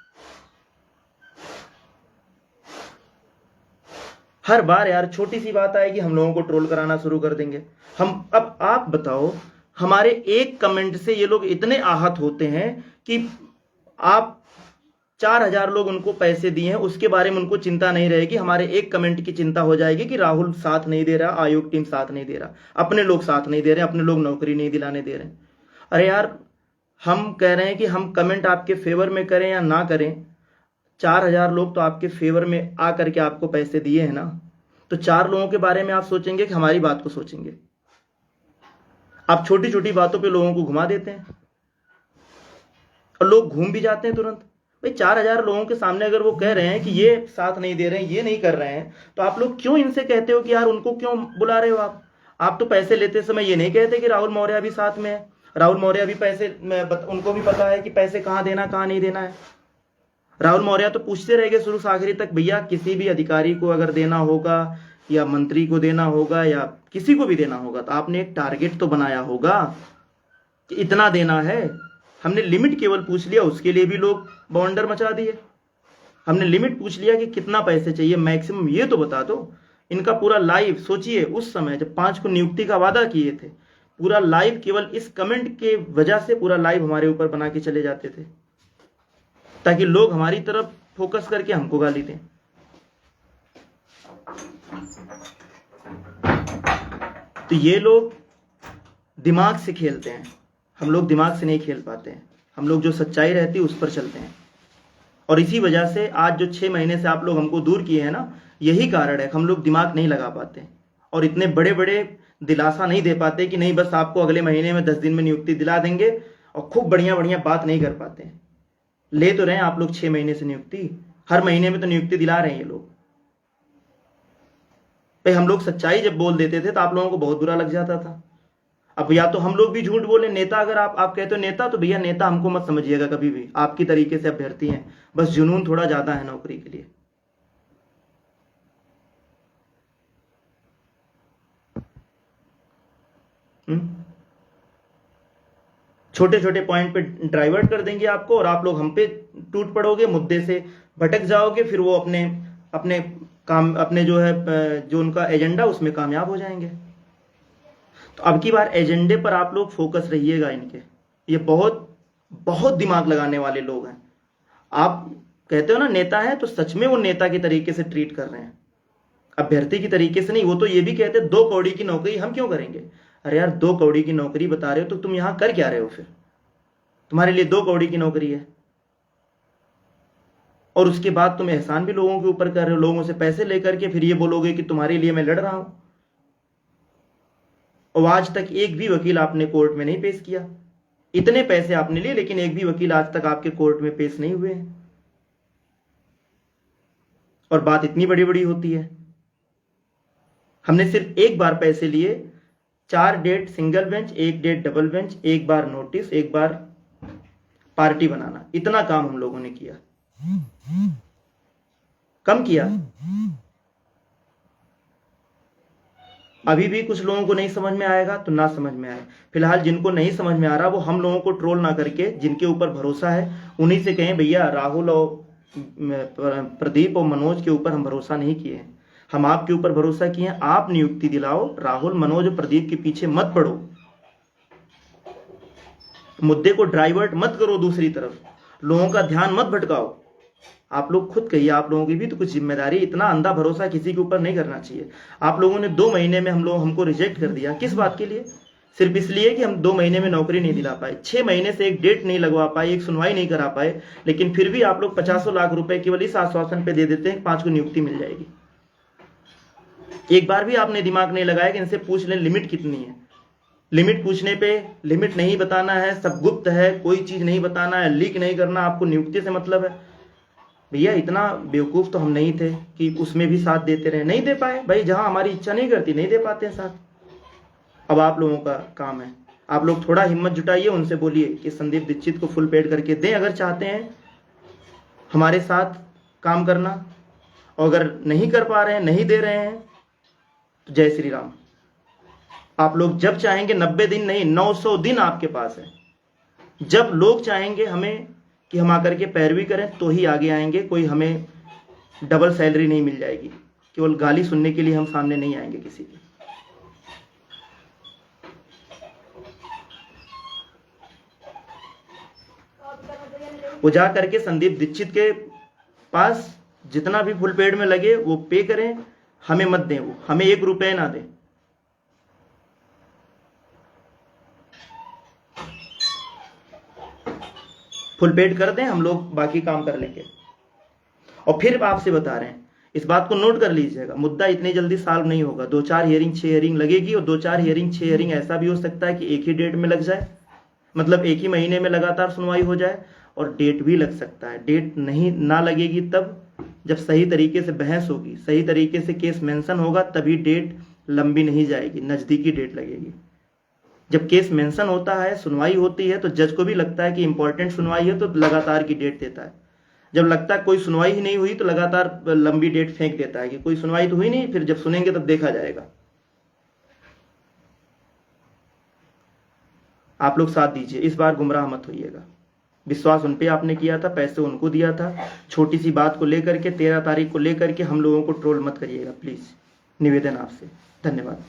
हर बार यार छोटी सी बात आएगी हम लोगों को ट्रोल कराना शुरू कर देंगे हम। अब आप बताओ, हमारे एक कमेंट से ये लोग इतने आहत होते हैं कि आप 4000 लोग उनको पैसे दिए हैं, उसके बारे में उनको चिंता नहीं रहेगी, हमारे एक कमेंट की चिंता हो जाएगी कि राहुल साथ नहीं दे रहा, आयोग टीम साथ नहीं दे रहा, अपने लोग साथ नहीं दे रहे, अपने लोग नौकरी नहीं दिलाने दे रहे। अरे यार, हम कह रहे हैं कि हम कमेंट आपके फेवर में करें या ना करें, 4000 लोग तो आपके फेवर में आ करके आपको पैसे दिए हैं ना, तो 4 लोगों के बारे में आप सोचेंगे कि हमारी बात को सोचेंगे? आप छोटी छोटी बातों पे लोगों को घुमा देते हैं और लोग घूम भी जाते हैं तुरंत। भाई 4000 लोगों के सामने अगर वो कह रहे हैं कि ये साथ नहीं दे रहे हैं, ये नहीं कर रहे हैं, तो आप लोग क्यों इनसे कहते हो कि यार उनको क्यों बुला रहे हो आप तो पैसे लेते समय ये नहीं कहते कि राहुल मौर्य भी साथ में है, राहुल मौर्य भी पैसे उनको भी पता है कि पैसे कहाँ देना कहाँ नहीं देना है। राहुल मौर्य तो पूछते रहेंगे शुरू से आखिरी तक, भैया किसी भी अधिकारी को अगर देना होगा या मंत्री को देना होगा या किसी को भी देना होगा तो आपने एक टारगेट तो बनाया होगा कि इतना देना है। हमने लिमिट केवल पूछ लिया, उसके लिए भी लोग बवंडर मचा दिए। हमने लिमिट पूछ लिया कि कितना पैसे चाहिए मैक्सिमम, ये तो बता दो। इनका पूरा लाइव सोचिए, उस समय जब 5 को नियुक्ति का वादा किए थे, पूरा लाइव केवल इस कमेंट के वजह से पूरा लाइव हमारे ऊपर बना के चले जाते थे ताकि लोग हमारी तरफ फोकस करके हमको गाली दें। तो ये लोग दिमाग से खेलते हैं, हम लोग दिमाग से नहीं खेल पाते हैं। हम लोग जो सच्चाई रहती है उस पर चलते हैं, और इसी वजह से आज जो 6 महीने से आप लोग हमको दूर किए हैं ना, यही कारण है हम लोग दिमाग नहीं लगा पाते और इतने बड़े बड़े दिलासा नहीं दे पाते कि नहीं बस आपको अगले महीने में 10 दिन में नियुक्ति दिला देंगे, और खूब बढ़िया बढ़िया बात नहीं कर पाते हैं। ले तो रहे हैं आप लोग 6 महीने से नियुक्ति, हर महीने में तो नियुक्ति दिला रहे हैं ये लोग। भाई हम लोग सच्चाई जब बोल देते थे तो आप लोगों को बहुत बुरा लग जाता था। अब या तो हम लोग भी झूठ बोले, नेता अगर आप कहते हो नेता, तो भैया नेता हमको मत समझिएगा कभी भी, आपकी तरीके से अभ्यर्थी हैं, बस जुनून थोड़ा ज्यादा है नौकरी के लिए। छोटे छोटे पॉइंट पे डाइवर्ट कर देंगे आपको और आप लोग हम पे टूट पड़ोगे, मुद्दे से भटक जाओगे, फिर वो अपने अपने काम, अपने जो है जो उनका एजेंडा उसमें कामयाब हो जाएंगे। तो अब की बार एजेंडे पर आप लोग फोकस रहिएगा इनके, ये बहुत बहुत दिमाग लगाने वाले लोग हैं। आप कहते हो ना नेता है, तो सच में वो नेता के तरीके से ट्रीट कर रहे हैं, अभ्यर्थी की तरीके से नहीं। वो तो ये भी कहते 2 कौड़ी की नौकरी हम क्यों करेंगे। अरे यार 2 कौड़ी की नौकरी बता रहे हो तो तुम यहां कर क्या रहे हो? फिर तुम्हारे लिए 2 कौड़ी की नौकरी है और उसके बाद तुम एहसान भी लोगों के ऊपर कर रहे हो, लोगों से पैसे लेकर के, फिर ये बोलोगे कि तुम्हारे लिए मैं लड़ रहा हूं। और आज तक एक भी वकील आपने कोर्ट में नहीं पेश किया। इतने पैसे आपने लिए लेकिन एक भी वकील आज तक आपके कोर्ट में पेश नहीं हुए हैं, और बात इतनी बड़ी बड़ी होती है। हमने सिर्फ एक बार पैसे लिए, 4 date single bench, 1 date double bench, 1 बार नोटिस, 1 बार पार्टी बनाना, इतना काम हम लोगों ने किया, कम किया। अभी भी कुछ लोगों को नहीं समझ में आएगा तो ना समझ में आए। फिलहाल जिनको नहीं समझ में आ रहा वो हम लोगों को ट्रोल ना करके, जिनके ऊपर भरोसा है उन्हीं से कहें भैया राहुल और प्रदीप और मनोज के ऊपर हम भरोसा नहीं किए हैं, हम आपके ऊपर भरोसा किए हैं, आप नियुक्ति दिलाओ, राहुल मनोज और प्रदीप के पीछे मत पड़ो, मुद्दे को डाइवर्ट मत करो, दूसरी तरफ लोगों का ध्यान मत भटकाओ। आप लोग खुद कहिए, आप लोगों की भी तो कुछ जिम्मेदारी, इतना अंधा भरोसा किसी के ऊपर नहीं करना चाहिए। आप लोगों ने 2 महीने में हमको रिजेक्ट कर दिया, किस बात के लिए? सिर्फ इसलिए कि हम 2 महीने में नौकरी नहीं दिला पाए, 6 महीने से एक डेट नहीं लगवा पाए, एक सुनवाई नहीं करा पाए, लेकिन फिर भी आप लोग 50 लाख रुपए केवल इस आश्वासन पे दे देते हैं 5 को नियुक्ति मिल जाएगी। एक बार भी आपने दिमाग नहीं लगाया कि इनसे पूछ लें लिमिट कितनी है। लिमिट पूछने पे लिमिट नहीं बताना है, सब गुप्त है, कोई चीज नहीं बताना है, लीक नहीं करना, आपको नियुक्ति से मतलब है। भैया इतना बेवकूफ तो हम नहीं थे कि उसमें भी साथ देते रहे, नहीं दे पाए भाई, जहां हमारी इच्छा नहीं करती नहीं दे पाते हैं साथ। अब आप लोगों का काम है, आप लोग थोड़ा हिम्मत जुटाइए, उनसे बोलिए कि संदीप दीक्षित को फुल पेड करके दें, अगर चाहते हैं हमारे साथ काम करना, और अगर नहीं कर पा रहे हैं, नहीं दे रहे हैं तो जय श्री राम। आप लोग जब चाहेंगे, 90 दिन नहीं 900 दिन आपके पास है, जब लोग चाहेंगे हमें कि हम आकर के पैरवी करें तो ही आगे आएंगे। कोई हमें डबल सैलरी नहीं मिल जाएगी, केवल गाली सुनने के लिए हम सामने नहीं आएंगे किसी के। वो जा करके संदीप दीक्षित के पास जितना भी फुल पेड में लगे वो पे करें, हमें मत दें, वो हमें 1 रुपए ना दें। फुल पेड कर दें, हम लोग बाकी काम कर लेंगे। और फिर आपसे बता रहे हैं, इस बात को नोट कर लीजिएगा, मुद्दा इतनी जल्दी सॉल्व नहीं होगा। 2-4 हियरिंग 6 हियरिंग लगेगी, और 2-4 हियरिंग 6 हियरिंग ऐसा भी हो सकता है कि एक ही डेट में लग जाए, मतलब एक ही महीने में लगातार सुनवाई हो जाए, और डेट भी लग सकता है। डेट नहीं ना लगेगी तब जब सही तरीके से बहस होगी, सही तरीके से केस मेंशन होगा, तभी डेट लंबी नहीं जाएगी, नजदीकी डेट लगेगी। जब केस मेंशन होता है, सुनवाई होती है, तो जज को भी लगता है कि इंपॉर्टेंट सुनवाई है तो लगातार की डेट देता है। जब लगता है कोई सुनवाई ही नहीं हुई तो लगातार लंबी डेट फेंक देता है कि कोई सुनवाई तो हुई नहीं, फिर जब सुनेंगे तब देखा जाएगा। आप लोग साथ दीजिए, इस बार गुमराह मत होइएगा। विश्वास उन पे आपने किया था, पैसे उनको दिया था, छोटी सी बात को लेकर के 13 तारीख को लेकर के हम लोगों को ट्रोल मत करिएगा प्लीज, निवेदन आपसे। धन्यवाद।